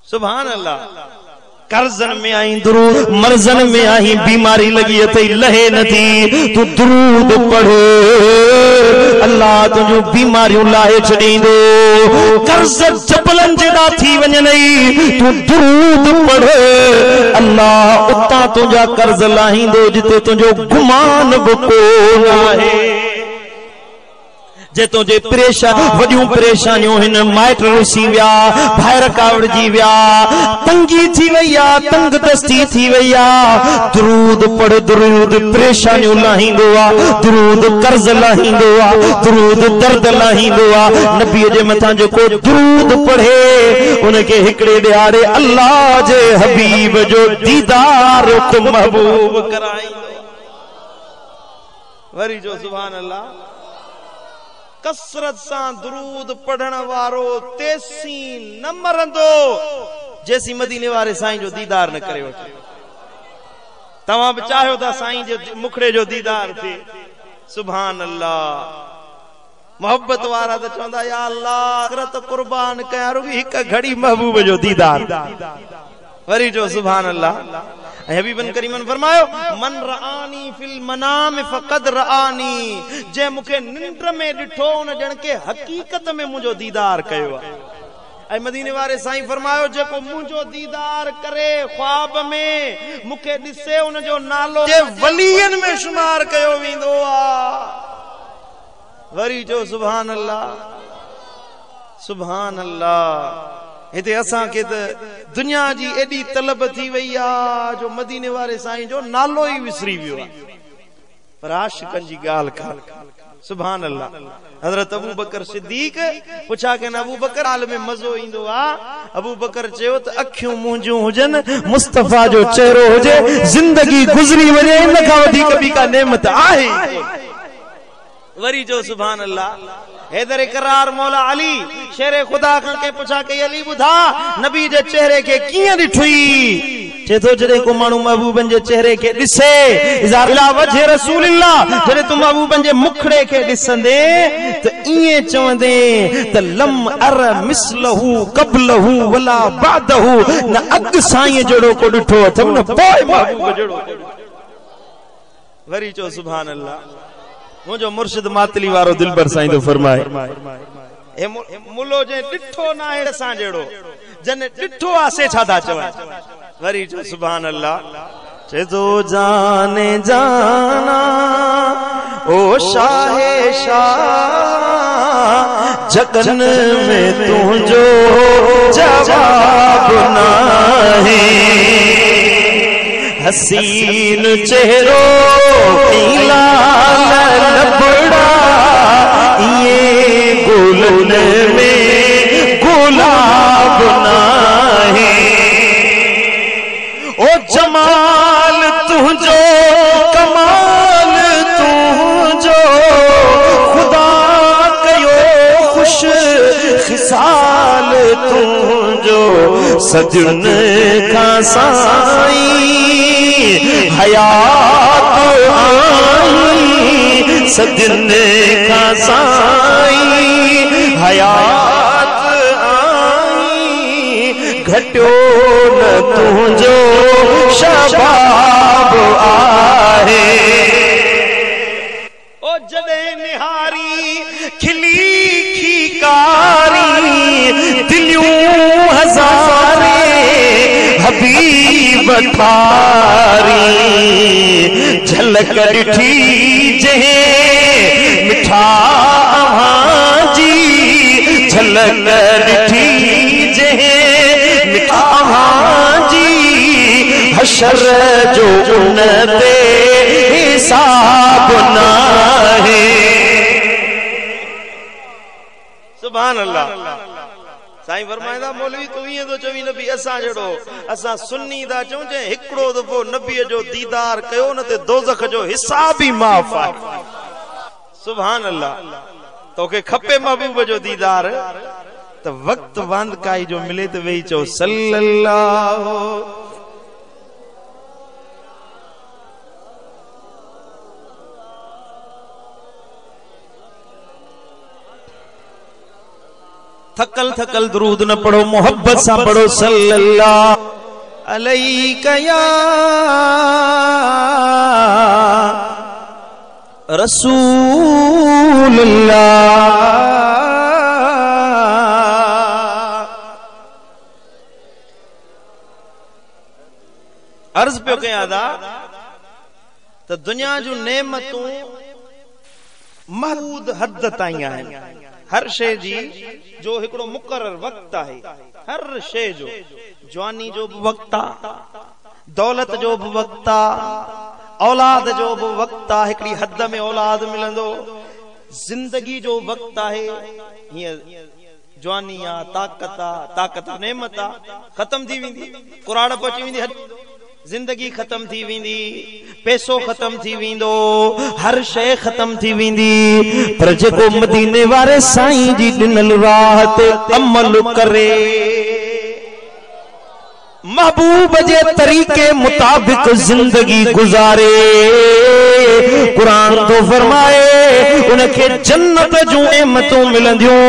सुभान अल्लाह। कर्जन में आई दुरूद, मर्जन में आई बीमारी लगी अथई लहे नथी, तू दुरूद पढ़, अल्लाह तुझो बीमारियों लाहे छड़ींदो। कर्ज जबलन जेड़ा थी वञनई, तू दुरूद पढ़, अल्लाह उता तुझा कर्ज लाहींदो जिते तुझो गुमान भी कोन आहे। जे तुझे वॾियूं परेशानियूं हिन माइट रुसी विया भाइर कावड़जी विया तंगी थी वई आ तंग दस्ती थी वई आ दुरूद पढ़ दुरूद परेशानियूं लाहींदो आ दुरूद कर्ज लाहींदो आ दुरूद दर्द लाहींदो आ नबी जे मथां जेको दुरूद पढ़े उनके हिकड़े ॾियारे अल्लाह जे हबीब जो दीदार तो महबूब कराईंदो वरी जो सुभान अल्लाह कसरत सा दुरूद पढ़ण वारो तेसी न मरंदो जैसी मदीने वारे साईं जो दीदार न करे वठे तव्हां भी चाहो था साईं जो मुखड़े जो दीदार थे सुभान अल्लाह मोहब्बत वारा तो चवंदा या अल्लाह करत कुर्बान कया रुगी हिक घड़ी महबूब जो दीदार वरी जो सुभान अल्लाह हबीबन करीमन फरमायो मन रआनी फिल मनाम फकद रआनी जे मुखे निंड में डिठो उन जण के हकीकत में मुझो दीदार कयो ऐ मदीने वाले साईं फरमायो जेको मुझो दीदार करे ख्वाब में मुखे दिसे उन जो नालो जे वलियन में शुमार कयो विंदो आ वरी जो सुभान अल्लाह सुभान अल्लाह हिते असां के दुनिया जी एडी तलब थी वई आ जो मदीने वाले साईं जो नालो ही विसरी वियो पर आशिकन जी गाल कर सुभान अल्लाह हजरत अबू बकर सिद्दीक पुछा के अबू बकर हाल में मजो इंदो आ अबू बकर चयो त अखियूं मुंहिंजूं हुजन मुस्तफा जो चेहरो हुजे जिंदगी गुजरी वने इन का वधीक ॿी का नेमत आहे वरी जो सुभान अल्लाह हैदर इकरार मौला अली शेरे खुदा के पुछा के अली बुधा नबी जे चेहरे के किए दिठुई चेतो जदे को मानू महबूबन जे चेहरे के दिसे इला वजह रसूलल्लाह जदे तुम महबूबन जे मुखड़े के दिसंदे त इए चवंदे त लम अर मिसलहु कबलहु वला बादहु न अग साईं जड़ो को दिठो अथम न पोइ महबूब जड़ो वरी चो सुभान अल्लाह मुझो मुर्शिद मातली वारो दिलबर साईं तो फरमाए ए मुलो जे डिठो ना है असा जेड़ो जने डिठो आसे छादा चवा वरी जो सुभान अल्लाह चे तो जाने जाना ओ शाहे शाह जगन में तुझो जवाब ना है हसीन चेहरो लाल लबड़ा ये गुलन में गुलाब ना है ओ जमाल तुझो कमाल तुझो खुदा कयो खुश खिसाल तुझो सजन का साई हयात आई सजन का साई हयात आई घटो न तुझो शबाब आहे ओ जदे निहारी खिली खीकारी दिलियूं हजारे हबीब थारी झलक ॾिठी जे मिठा अव्हां जी झलक ॾिठी जे मिठा अव्हां जी हशर जो उन ते हिसाब नाहे सुभान अल्लाह साईं फरमाइंदा मौलवी तू इए तो चवी नबी असा जड़ो असा सुन्नी दा चऊं जे हिकड़ो दफो नबी जो दीदार कयो न ते दोज़ख जो हिसाब ही माफ आहे सुभान अल्लाह तोके खपे महबूब जो दीदार त वक्त वांद काई जो मिले त वेही चो सल्लल्लाहु थकल थकल दुरूद न पढ़ो मोहब्बत सा पढ़ो सल्लल्लाहु अलैका या रसूलल्लाह अर्ज पे कया था तो दुनिया जो नेमतूं महदूद हद ताईं आहिनि। हर शइ जी जो हिकिड़ो मुक़रर वक़्तु आहे। हर शइ जो जवानी जो बि वक़्तु आहे, दौलत जो बि वक़्तु आहे, औलाद जो बि वक़्तु आहे, हिकिड़ी हद में औलाद मिलंदो। ज़िंदगी जो वक़्तु आहे। हीअं जवानी आहे, ताक़त नेमत आहे, ख़त्म थी वेंदी, कुराड़ पहुची वेंदी, जिंदगी खत्म थी वेंदी, पैसो खत्म थी वेंदो, हर शइ खत्म थी वेंदी। पर जेको मदीने वारे साईं जी ॾिनल राह ते अमल करे, महबूब जे तरीके मुताबिक जिंदगी गुजारे, कुरान तो फरमाए उनके जन्नत जूं नेमतूं मिलंदियूं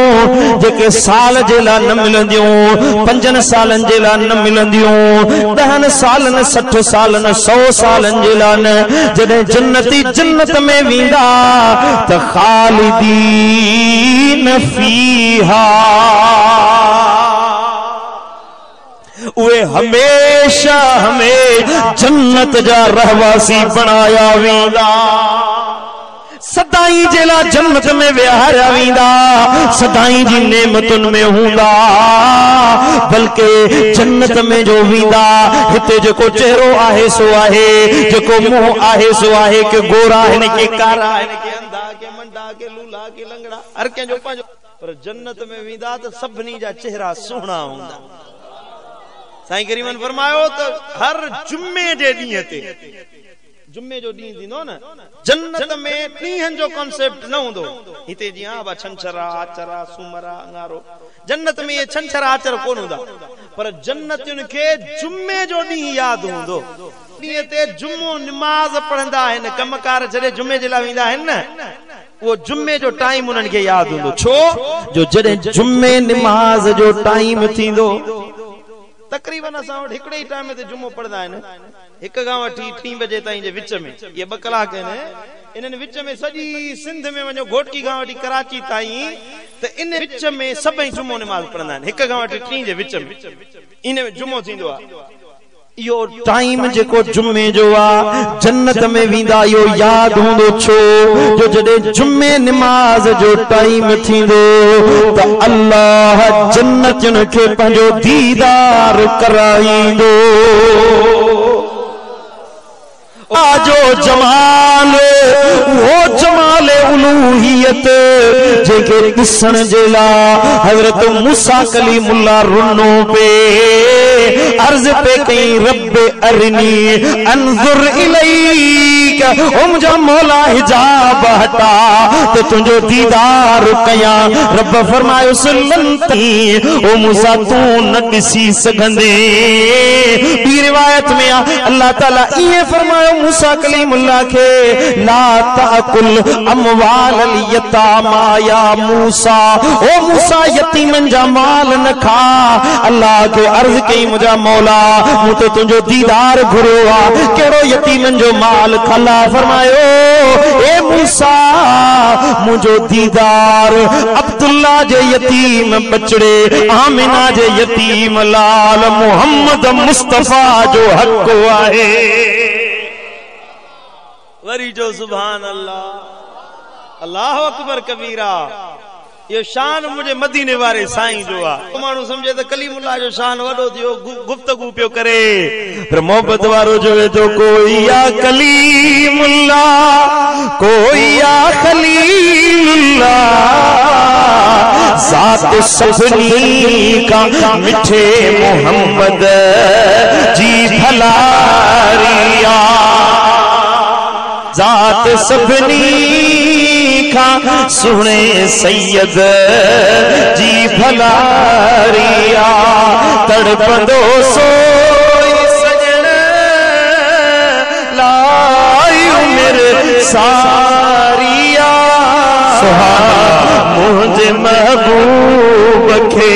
जेके साल जे लाइ न मिलंदियूं, 5 सालनि जे लाइ न मिलंदियूं, 10 सालनि 60 सालनि 100 सालनि जे लाइ न। जॾहिं जन्नती जन्नत में वेंदा त खालिदीन फीहा, उहे हमेशा जन्नत जा रहवासी बनाया वेंदा, सदाई जे लाइ जन्नत में विहारिया वेंदा, सदाई जी नेमतुनि में हूंदा। बल्कि जन्नत में जो वेंदा, हिते जेको चेहरो आहे सो आहे, जेको मुंहुं आहे सो आहे, के गोरा आहिनि, के कारा आहिनि, के अंधा, के मंडा, के लूला, के लंगड़ा, हर कंहिंजो पंहिंजो। पर जन्नत में वेंदा त सभिनी जा चेहरा सुहिणा हूंदा। साईं करीमन फरमायो त हर जुम्मे जे ॾींहं ते, जुम्मे जो ॾींहुं थींदो न, जन्नत में ॾींहंनि जो कॉन्सेप्ट न हूंदो। हिते जीअं छंछरा, आचरा, सूमरा, अंगारो, जन्नत में ये छंछरा आचर कोन हूंदा, पर जन्नतियुनि खे जुम्मे जो ॾींहुं यादि हूंदो। ॾींहं ते जुम्मो निमाज़ पढ़ंदा आहिनि, कमकार छॾे जुम्मे जे लाइ वेंदा आहिनि न, वो जुम्मे जो टाइम उन्हनि खे यादि हूंदो। छो जो जॾहिं जुम्मे निमाज़ जो टाइम थींदो, तकरीबन असां वटि हिकिड़े ई टाइम ते जुम्मो पढ़ंदा आहिनि, 1 खां वठी 3 बजे ताईं जे विच में, ये 2 कलाक आहिनि। इन्हनि विच में सॼी सिंध में वञो, घोटकी खां वठी कराची ताईं, त इन विच में सभई जुम्मो निमाज़ पढ़ंदा आहिनि, 1 खां वठी 3 जे विच में इन में जुम्मो थींदो आहे। इहो टाइम जेको जुम्मे जो आ, जन्नत में वेंदा इहो यादि हूंदो। छो जो जॾहिं जुम्मे निमाज़ जो टाइम थींदो त अल्लाह जन्नतियुनि खे पंहिंजो दीदार कराईंदो। जो जमाल वो जमाल उलूहियत जेके ॾिसण जे लाइ हज़रत मूसा कलीमुल्लाह रुनो पे, अर्ज़ पे कई रब अरनी अंजुर इलैक, ओ मुंहिंजा मौला हिजाब हटा त तुंहिंजो दीदार कयां। रब फरमायो सुलंती, ओ मूसा तूं न ॾिसी सघंदे। ॿी रिवायत में अल्लाह ताला ईअं फरमायो मूसा कलीमुल्लाह के, ला ताकुल अमवाल यतामा या मूसा, ओ मूसा यतीमन जा माल न खा। अल्लाह के अर्ज कई मुंहिंजा मौला मूं तो तुंहिंजो दीदार घुरियो आहे, कहिड़ो यतीमन जो माल खला। फरमायो ए मूसा मुंहिंजो दीदार अब्दुल्ला जे यतीम बचड़े, आमिना जे यतीम लाल मोहम्मद मुस्तफा जो हक़ आहे। वरी जो सुभान अल्लाह, अल्लाह अकबर कबीरा। ये शान मुझे मदीने वारे साईं जो आहे। माण्हू समझे त कलीमुल्लाह जो शान वॾो थियो, गुफ्तगू पियो करे, पर मोहब्बत वारो जो है तो कोई या कलीमुल्लाह, कोई या खलीलुल्लाह, ज़ात सभनी का मिठे मोहम्मद जी भलारिया, ज़ात सभनी का सुने सैयद जी भलारिया, तड़पंदो सोई सजन लायू मेरे सारिया। मुझे महबूब के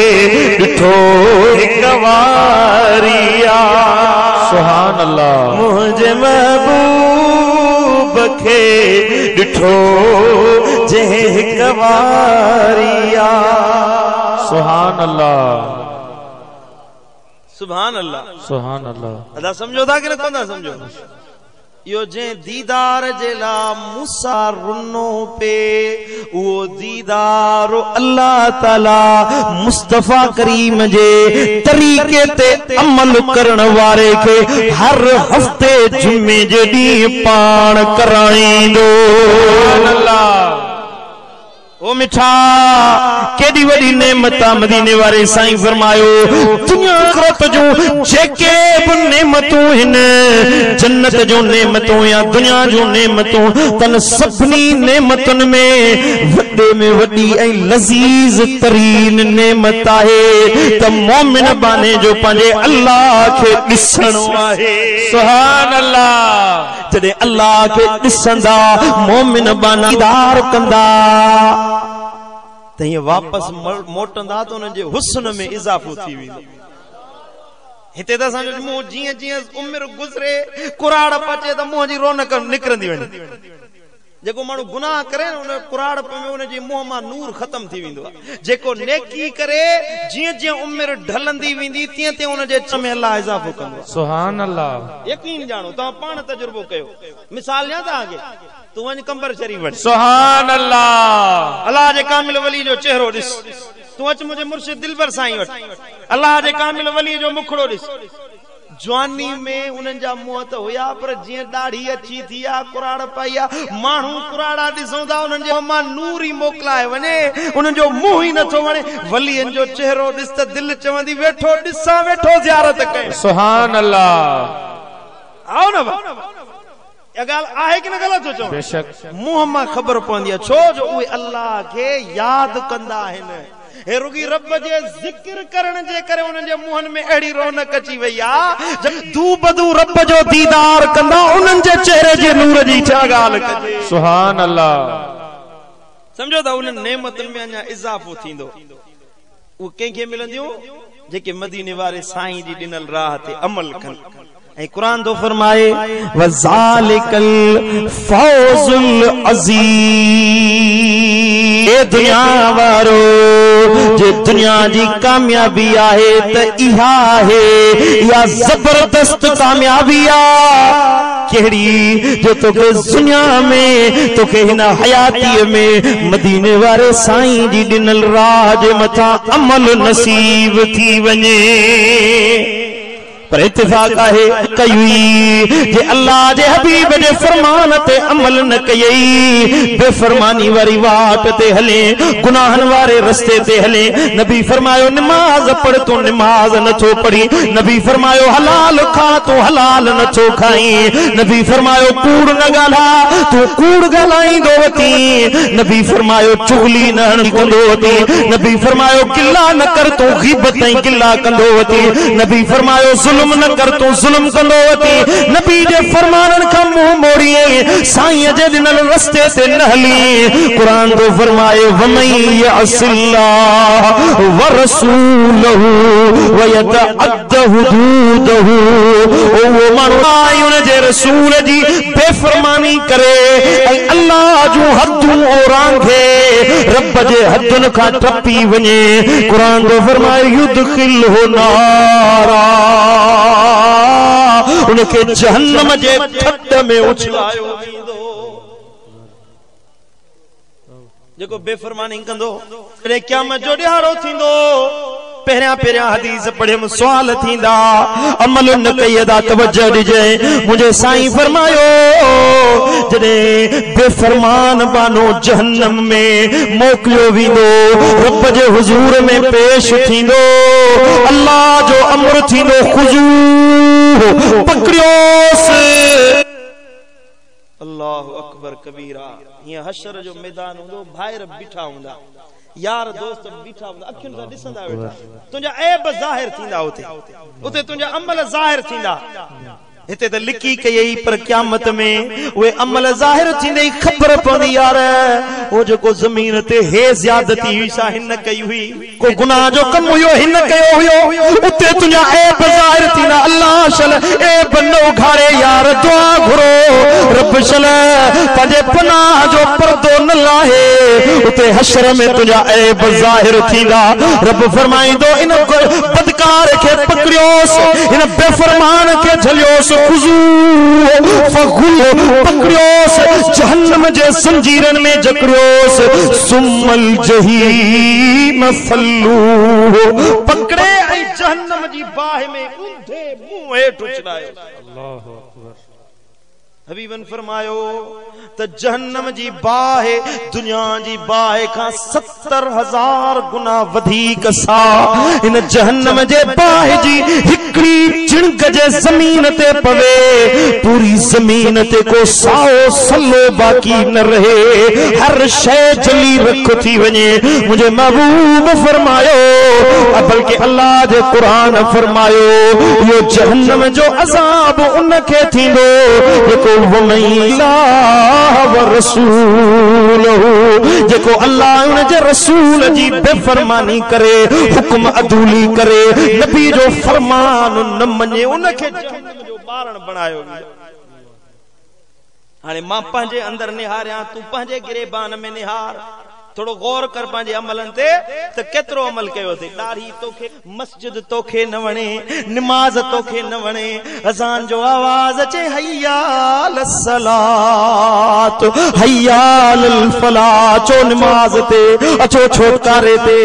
ॾिठो गवारिया, सुभान अल्लाह। मुझे महबूब के ॾिठो जे गवारिया, सुभान अल्लाह, सुभान अल्लाह, सुभान अल्लाह। अदा समझो था कि न कोन था समझो? यो जे दीदार जेला मूसा रुनो पे वो दीदार अल्लाह ताला मुस्तफा करीम जे तरीके ते अमल करण वारे के हर हफ्ते जुम्मे जे ॾींहुं पाण कराईंदो। अल्लाह ओ मिठा केडी वडी नेमत मदीने वारे साईं फरमायो दुनिया आखिरत जो जेके भी नेमतूं हिन जन्नत जो नेमतूं या दुनिया जो नेमतूं तन सभनी नेमतुन में वडे में वडी ऐं लजीज तरीन नेमत आहे त मोमिन बाने जो पंहिंजे अल्लाह के ॾिसणो आहे। सुभान अल्लाह जॾहिं अल्लाह के ॾिसंदा मोमिन बाना दीदार कंदा त वापस मोटंदा तो उनजे हुस्न में इजाफो थी वेंदो। हिते त असांजो मुंहुं जीअं जीअं उमिरि गुज़रे कुराड़ पचे त मुंहं जी रौनक निकिरंदी वञे। जेको माण्हू गुनाह करे उन कुराड़ में उनजे मुंहं मां नूर ख़त्म थी वेंदो आहे। जेको नेकी करे जीअं जीअं उमिरि ढलंदी वेंदी तीअं तीअं उनजे में अल्लाह इजाफो कंदो। सुभान अल्लाह यकीन जानो तव्हां पाण तजुर्बो कयो। मिसाल ॾियां तव्हांखे तू वञ कंबर शरीफ वञ। सुभान अल्लाह अल्लाह जे कामिल वली जो चेहरो ॾिस। तू अच मुंहिंजे मुर्शिद दिलबर साईं वटि अल्लाह जे कामिल वली जो मुखड़ो ॾिस। जवानी में उन्हनि जा मुंहं त हुया पर जीअं ॾाढ़ी अची थी आहे कुराड़ पाई आहे माण्हू कुराड़ा ॾिसूं था उन्हनि जे मां नूर ई मोकिलाए वञे उन्हनि जो मुंहुं ई नथो वणे। वलीअनि जो चेहरो ॾिस त दिलि चवंदी वेठो ॾिसां वेठो ज़ियारत कयो। सुभान अल्लाह आओ न ॻाल्हि आहे कि न ग़लति थो चवां? बेशक मुंहं मां ख़बर पवंदी आहे छो जो उहे अल्लाह खे यादि कंदा आहिनि। हे रुगी रब जे ज़िक्र करण जे करे उन्हनि जे मुंहनि में अहिड़ी रौनक अची वई आहे जब दू बदू रब जो दीदार कंदा उन्हनि जे चेहरे जे नूर जी छा ॻाल्हि कजे। सुभान अल्लाह समझो था उन्हनि नेमतुनि में अञा इज़ाफ़ो थींदो। उहे कंहिंखे मिलंदियूं जेके मदीने वारे साईं जी ॾिनल राह ते अमल कनि। ऐं कुरान तो फरमाए वज़ालिकल फौजुल अज़ीम। ए दुनिया वारो जे दुनिया जी कामयाबी आहे त इहा आहे या जबरदस्त कामयाबी आहे केड़ी जो तोखे दुनिया में तोखे हिन हयाती में मदीने वारे साईं जी ॾिनल राह जे मथां अमल नसीब थी वञे। पर इत्तेफाक आहे कई जे अल्लाह जे हबीब जे फरमान ते अमल न कयई बेफरमानी वारी वाट ते हले गुनाहन वारे रस्ते ते हले। नबी फरमायो नमाज पढ़ तू नमाज नथो पढ़ी। नबी फरमायो हलाल खा तू हलाल नथो खाई। नबी फरमायो कूड़ न ॻाल्हा तू कूड़ ॻाल्हाईंदो वती। नबी फरमायो चुगली न कंदो वती। नबी फरमायो गिला न कर तू ग़ीबत ऐं गिला कंदो वती। नबी फरमायो जुल्म न कर तू जुल्म कंदो वती। नबी जे फरमानन का मुंह मोड़ी साईं जे ॾिनल रस्ते ते न हली। कुरान तो फरमाए वमन यअसिल्लाह व रसूलहु व यतअद्द हुदूदहु। ओ माण्हू उन जे रसूल जी बेफरमानी करे ऐं अल्लाह जो हदूं ओरांघे रब जे हदुन खां टपी वञे। कुरान तो फरमाए युदखिलहु नारा उनके जहन्नम जे खड्ड में उछलायो वेंदो। जेको बेफरमानी कंदो जॾहिं क़यामत जो ॾियारो थींदो पहिरियां पहिरियां हदीस पढ़ियमि सुवाल थींदा अमल न कई दा तवज्जो ॾिजे। मुंहिंजे साईं फरमायो जॾहिं बेफरमान बानो जहन्नम में मोकिलियो वेंदो रब जे हुजूर में पेश थींदो अल्लाह जो अमर थींदो खुजू पकड़ियोसि। अल्लाहु अकबर कबीरा। ये हशर जो मैदान हूंदो भाइर बीठा हूंदा यार दोस्त बीठा हूंदा अखियुनि सां ॾिसंदा वेठा तुंहिंजा ऐब ज़ाहिर थींदा उते तुंहिंजा अमल ज़ाहिर थींदा। हिते त लिखी कई पर क़यामत में उहे अमल ज़ाहिर थींदे ई ख़बर पवंदी यार वो जेको ज़मीन ते हे ज़्यादती हुई सा हिन कई हुई को गुनाह जो कम हुयो हिन कयो हुयो उते तुंहिंजा ऐब ज़ाहिर थींदा। अल्लाह शल ऐब न उघाड़े यार दुआ घुरो रब शल पंहिंजे पनाह जो पर्दो न लाहे उते हशर में तुंहिंजा ऐब ज़ाहिर थींदा। रब फरमाईंदो इन बदकार खे पकड़ियोसि इन बेफरमान खे झलियोसि खुजू पकड़ियोस जहन्नम जे संजीरन में जकड़ियोस सुम्मल जहीम सल्लू पकड़े ऐं जहन्नम जी बाह में ऊंधे मुंह हेठ उछलायो। अल्लाहु अकबर। हबीबन फरमायो त जहन्नम जी बाह दुनिया जी बाह का 70,000 गुना वधीक सा इन जहन्नम जे बाह जी हिकड़ी चिणक जे जमीन ते पवे पूरी जमीन ते को साओ सलो बाकी न रहे हर शय जली रख थी वने मुझे महबूब फरमायो बल्कि अल्लाह जे कुरान फरमायो यो जहन्नम जो अजाब उनके थींदो जेको जेको अल्लाह उन जे रसूल जी बेफरमानी करे हुक्म अदूली करे नबी जो फरमान न मने उनके जहन्नम जो बारण बनायो। हाणे मां पंहिंजे अंदर निहारियां तू पंहिंजे गिरेबान में निहार थोड़ो गौर कर पंहिंजे अमलन ते त केतिरो अमल कयो थे। ॾाढ़ी तोखे मस्जिद तोखे न वणे नमाज तोखे न वणे अज़ान जो आवाज अचे हय्या अलस सलात हय्या अलल फलाह चो नमाज ते अचो छोटकारे ते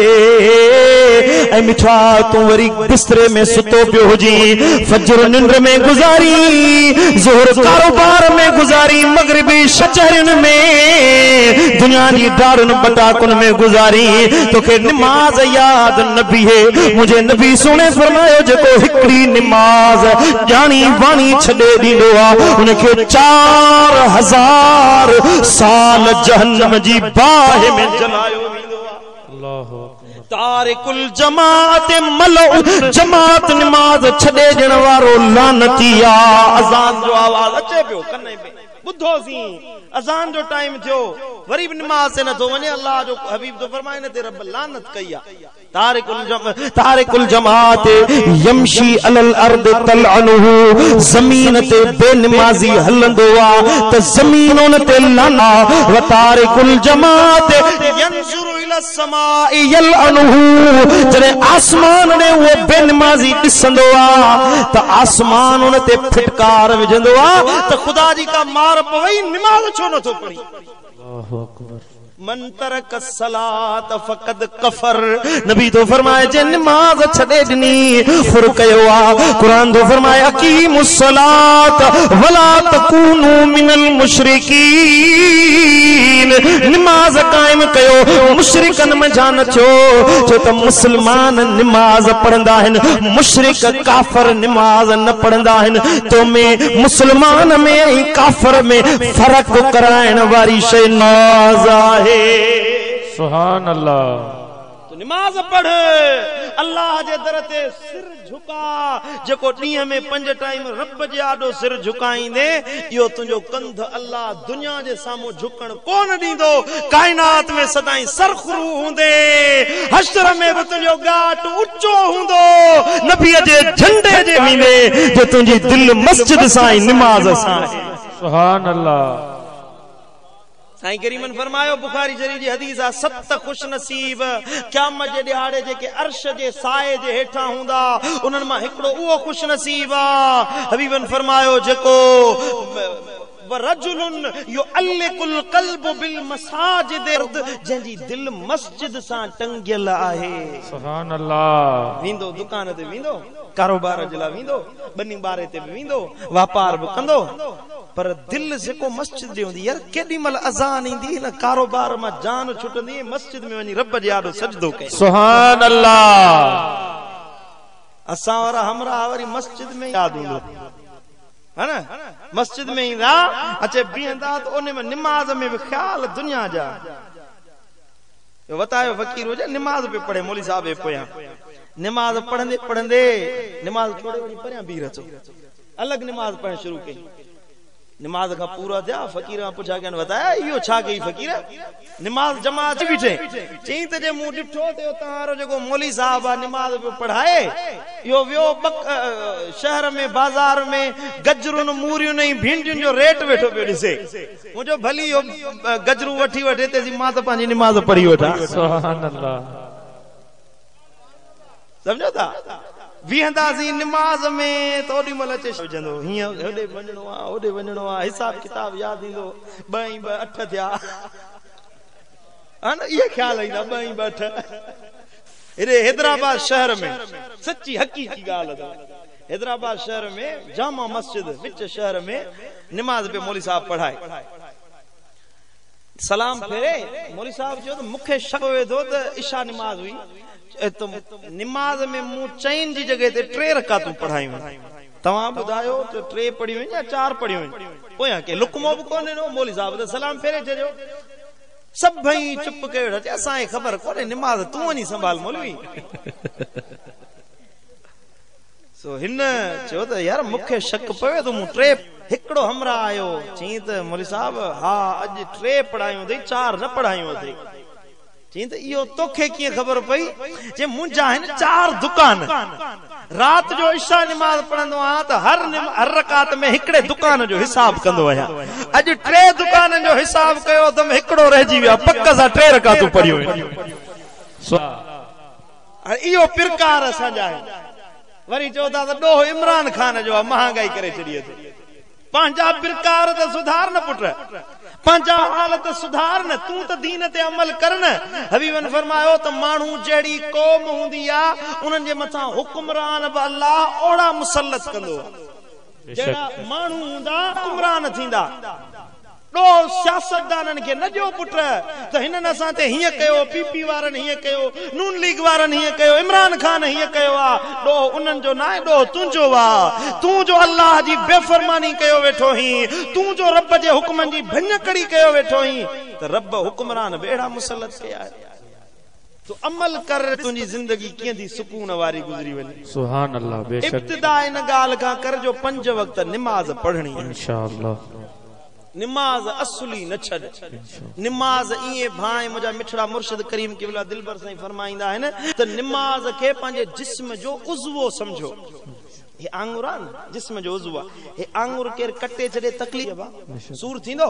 ऐं मिठा तू वरी बिस्तरे में सुतो पियो हुजी फजर निंद्र में गुजारी ज़ोहर कारोबार में गुजारी मगरिबी शजरन में दुनिया जी दारुन कुन में गुजारी तोखे नमाज याद नबी है मुझे नबी सुने फरमायो जेको हिकड़ी नमाज जानी वाणी छडे दींदो आ उनके 4000 साल जहन्नम जी बाह में जलायो वेंदो आ। अल्लाहु अकबर। तारिकुल जमात मलो जमात नमाज छडे ॾियण वारो लानतिया अज़ान जो आवाज अचे पियो कने पे बुधो सी अज़ान जो टाइम थियो वरी भी नमाज से न थो वने अल्लाह जो हबीब तो फरमाए न ते रब लानत कई आ। तारिकुल जमात यमशी अलल अर्द तलअनुहु जमीन ते बेनमाजी हलंदो आ त जमीन ते लाना व तारिकुल जमात यंजुरु इला समाई यलअनुहु जने आसमान ने वो बेनमाजी दिसंदो आ त आसमान उन ते फिटकार विजंदो आ त खुदा जी का मार पवई नमाज छो न थो पढ़ी। अल्लाहु अकबर। मन तरक सलात फकद कफर नबी तो फरमाए जे नमाज छडे दिनी फुर कयो आ। कुरान तो फरमाए अकीमुस सलात वला तकूनु मिनल मुशरिकीन नमाज कायम कयो मुशरिकन में जान छो छो त मुसलमान नमाज पढ़ंदा हन मुशरिक काफर नमाज न पढ़ंदा हन तो में मुसलमान में ऐं काफर में फर्क कराइण वारी शय नमाज आहे। सुभान अल्लाह। तो नमाज पढ़ अल्लाह जे दर ते सिर झुका जेको ॾींहं में 5 टाइम रब जे आॾो सिर झुकाईंदे इहो तुंहिंजो कंध अल्लाह दुनिया जे साम्हूं झुकण कोन ॾींदो काइनात में सदाई सरखुरू हूंदे हश्र में बि तुंहिंजो गाट ऊंचो हूंदो नबीअ जे झंडे जे मीने जो तुंहिंजी दिलि मस्जिद सां ऐं नमाज सां। सुभान अल्लाह। साईं करीमन फरमायो बुखारी शरीफ जी हदीस आ 7 खुश नसीब क़यामत जे ॾिहाड़े जेके अर्श जे साए जे हेठां हूंदा उन्हनि मां हिकिड़ो उहो खुश नसीब आ। हबीबन फरमायो जेको रजुलुन युअल्लिकुल क़ल्ब बिल मसाजिद जंहिंजी दिल मस्जिद सां टंगियल आहे। सुभान अल्लाह। वेंदो दुकान ते वेंदो कारोबार जे लाइ वेंदो बनी बारे ते बि वेंदो वापार बि कंदो पर दिल जेको मस्जिद ॾे हूंदी यार केॾी महिल अज़ान ईंदी न कारोबार मां जान छुटंदी मस्जिद में वञी रब जे आॾो सजदो कई। सुभान अल्लाह। असां वारा हमरा वरी मस्जिद में याद हूंदो है ना मस्जिद में ईंदा अचे बीहंदा तो उन में नमाज में भी ख्याल दुनिया जा बतायो फकीर हो जा नमाज पे पढ़े मौली साहब पे पोया नमाज पढ़ंदे पढ़ंदे नमाज छोड़े वरी परियां बीह रचो अलग नमाज पढ़ण शुरू कई नमाज का पूरा थिया फकीर पुछा के बताया इहो छा कई फकीर नमाज जमात बीठे चई त जे मूं ॾिठो ते तारो जेको मौली साहब आ नमाज पे पढ़ाए इहो वियो शहर में बाजार में गजरुन मूरियुन ऐं भिंडियुनि जो रेट वेठो पियो ॾिसे मुंहिंजो भली इहो गजरू वठी वठे ते मां त पंहिंजी नमाज पढ़ी वठां। सुभान अल्लाह। समझो था बीहंदासी नमाज में तो ओडी मल अचे वजंदो हिया होडे वञणो आ ओडे वञणो आ हिसाब किताब याद ईंदो 2 + 8 थिया अन ये ख्याल ईंदा 2 + 8 एरे हैदराबाद शहर में सच्ची हकीकी गाल अथव हैदराबाद शहर में जामा मस्जिद विच शहर में नमाज पे मौली साहब पढ़ाए सलाम फेरे मौली साहब जो तो मुखे शक हुए तो इशा नमाज हुई तो नमाज में मु चैन जी जगह ते 3 रकातूं पढ़ायूं तवा बुधायो तो 3 पढ़ियूं या 4 पढ़ियूं पोया के लुकमो भी कोने नो मौली साहब तो सलाम फेरे छजो सब भाई चुप कयो असा खबर कोने नमाज तू वनी संभाल मौलवी सो हिन चो तो यार मुखे शक पवे तो मु 3 हिकड़ो हमरा आयो चई त मौली साहब हा अज 3 पढ़ायूं थई 4 न पढ़ायूं थई चई त इहो तोखे किए खबर पई जे मुंजा हन 4 दुकान रात जो इशा नमाज पढ़ंदो आ त हर रकात में हिकड़े दुकान जो हिसाब कंदो आया अज 3 दुकान जो हिसाब कयो त हिकड़ो रहजी विया पक्क सा 3 रकातूं पढ़ियो इहो प्रकार असा जा वरी चौथा त डोह इमरान खान जो महंगाई करे छड़ी पंहिंजा प्रकार त सुधार न पुट पंहिंजा हालत सुधार न तू त दीन ते अमल कर न हबीबन फरमायो त माण्हू जहिड़ी क़ौम हूंदी आ उन्हनि जे मथां हुक्मरान बि अल्लाह ओड़ा मुसल्लत कंदो जहिड़ा माण्हू हूंदा हुक्मरान थींदा डो सियासतदाननि खे न ॾियो पुट त हिननि असां ते हीअं कयो पीपी वारनि हीअं कयो नून लीग वारनि हीअं कयो इमरान खान हीअं कयो आ डो उन्हनि जो न आहे डो तुंहिंजो आ तूं जो अल्लाह जी बेफरमानी कयो वेठो ही तूं जो रब जे हुक्मनि जी भञकड़ी कयो वेठो ही त रब हुक्मरान बेड़ा मुसल्लत कया तो अमल कर तुंहिंजी जिंदगी कीअं थी सुकून वारी गुज़री वञे सुभान अल्लाह बेशक इब्तिदा इन ॻाल्हि खां कर जो 5 वक्त नमाज पढ़णी इंशाअल्लाह नमाज असली न छड़ नमाज इए भाई मुझा मिठड़ा मुर्शिद करीम क़िबला दिलबर साईं फरमाइंदा है त नमाज के पांजे जिस्म जो उज़वो समझो ये आंगुर आ जिस्म जो उज़व हे आंगुर केर कटे छड़े तकलीफ बा सूर थींदो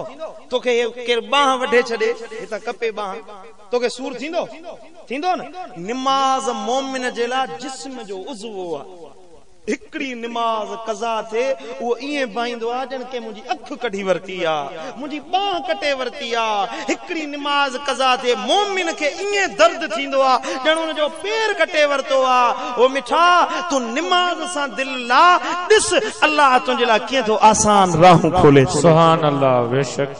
तोखे केर बाह वढे छड़े हिता कपे बाह तोखे सूर थींदो थींदो न नमाज मोमिन जे ला जिस्म जो उज़वो आ हिकड़ी नमाज कज़ा थे वो इए बाइंदो आ जन के मुजी अख कढी वरती आ मुजी बाह कटे वरती आ हिकड़ी नमाज कज़ा थे मोमिन के इए दर्द थींदो आ जन उन जो पैर कटे वरतो आ ओ मिठा तू नमाज सा दिल ला दिस अल्लाह तुझे ला किए तो आसान राह खोले सुभान अल्लाह बेशक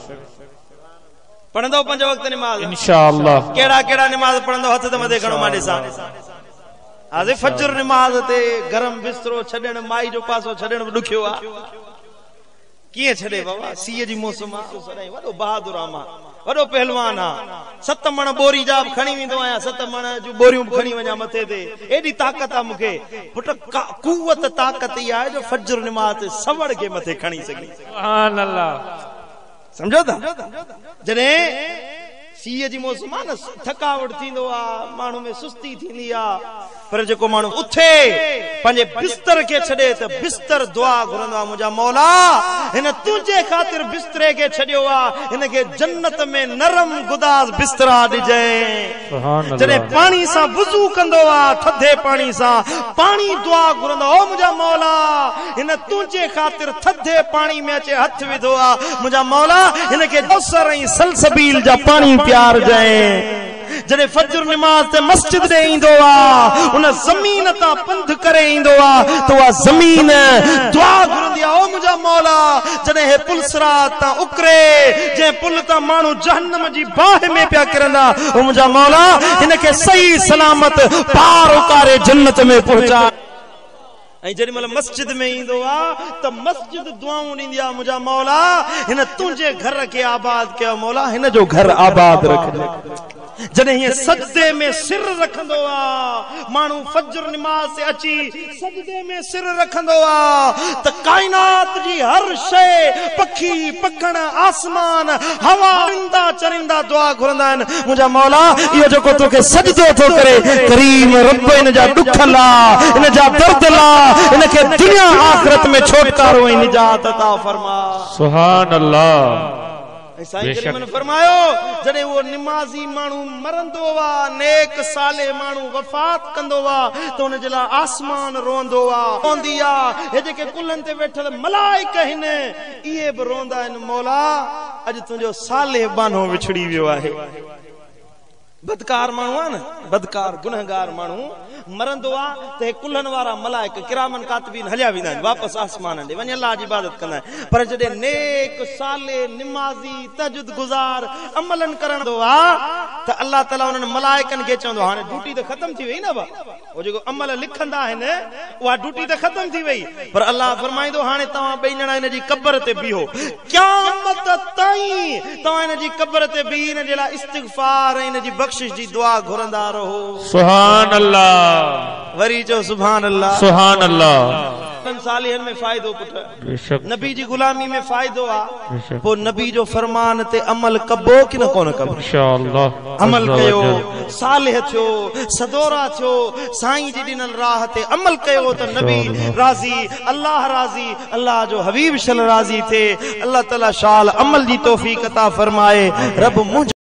पढ़ंदो 5 वक्त नमाज इंशाअल्लाह केड़ा केड़ा नमाज पढ़ंदो हथ त मथे खणो माडे सा आजे फजर नमाज ते गरम बिस्तरो छडण माई जो पासो छडण दुखियो आ किए छडे बाबा सीए जी मौसम आ सदाई वडो बहादुर आ मां वडो पहलवान आ 7 मण बोरी जाब खणी विंदो आया 7 मण जो बोरियूं खणी वञा मथे ते एडी ताकत आ मुखे पुट कुवत ताकत ई आ जो फजर नमाज ते सवड़ के मथे खणी सगी सुभान अल्लाह समझो ता जने सीए जी मौसम आ न थकावट थींदो आ माण्हू में सुस्ती थींदी आ पर जेको माण्हू उथे पंहिंजे बिस्तर के छॾे त बिस्तर दुआ घुरंदो आ मुंहिंजा मौला हिन तुंहिंजे ख़ातिर बिस्तरे के छॾियो आ हिन खे जन्नत में नरम गुदास बिस्तरा ॾिजांइ जॾहिं पाणी सां वुज़ू कंदो आ थधे पाणी सां पाणी दुआ घुरंदो ओ मुंहिंजा मौला हिन तुंहिंजे ख़ातिर थधे पाणी में अचे हथ विधो आ मुंहिंजा मौला हिन खे कौसर ऐं सलसबील जा पाणी प्यार जाए जड़े फजर नमाज ते मस्जिद दे इंदो आ उन जमीन ता पंध करे इंदो आ तो आ जमीन दुआ घुरंदी आ ओ मुंहिंजा मौला जड़े हे पुल सिरात ता उकरे जे पुल ता माण्हू जहन्नम जी बाह में पिया किरंदा ओ मुंहिंजा मौला हिन खे सही सलामत पार उकारे जन्नत में पहुंचा ऐं जॾहिं महिल मस्जिद में ईंदो आ त मस्जिद दुआऊं ॾींदी आ मुंहिंजा मौला हिन तुंहिंजे घर खे आबाद कयो मौला हिन जो घर आबाद रखजो जॾहिं हीअं सजदे में सिर रखंदो आ माण्हू फजर नमाज से अची सजदे में सिर रखंदो आ त कायनात जी हर शइ पखी पखण आसमान हवा इंदा चरिंदा दुआ घुरंदा आहिनि मुंहिंजा मौला इहो जेको तोखे सजदो थो करे करीम रब इन जा दुख ला इन जा दर्द ला इन खे दुनिया आखिरत में छुटकारो ऐं निजात अता फरमा सुभान अल्लाह साईं करीम ने फरमायो जडे वो निमाजी मानू मरंदो वा नेक साले मानू वफात कंदो वा तो उन जला आसमान रोंदो वा रोंदिया हे जेके कुलन ते बैठल मलाइका हिन इए भी रोंदा इन मौला अज तुजो साले बानो विछड़ी वियो आहे बदकार मानू आ न बदकार गुनहगार मानू मरंदो आ ते कुल्हन वारा मलाइक किरामन कातिबीन हलिया विंदा वापस आसमान दे वने अल्लाह जी इबादत कंदा पर जडे नेक साले निमाजी तहज्जुद गुजार अमलन करंदो आ त अल्लाह ताला उन मलाइकन के चंदो हाने ड्यूटी तो खत्म थी वई ना बा ओ जेको अमल लिखंदा आहिन वा ड्यूटी तो खत्म थी वई पर अल्लाह फरमाइंदो हाने तवा बई जना इन जी कब्र ते बीहो क़यामत ताईं तवा इन जी कब्र ते बी इन जेला इस्तिगफार इन जी बख्शिश जी दुआ घुरंदा रहो सुभान अल्लाह वरी जो सुभान अल्लाह सुभान अल्लाह सालिहन में फायदो पुट नबी जी गुलामी में फायदो आ वो नबी जो फरमान ते अमल कबो कि न कोन कबो इंशाअल्लाह अमल कयो सालिह थियो सदोरा थियो साईं जी दिनल राह ते अमल कयो तो नबी राजी अल्लाह जो हबीब शल राजी थे अल्लाह ताला शाल अमल जी तौफीक अता फरमाए रब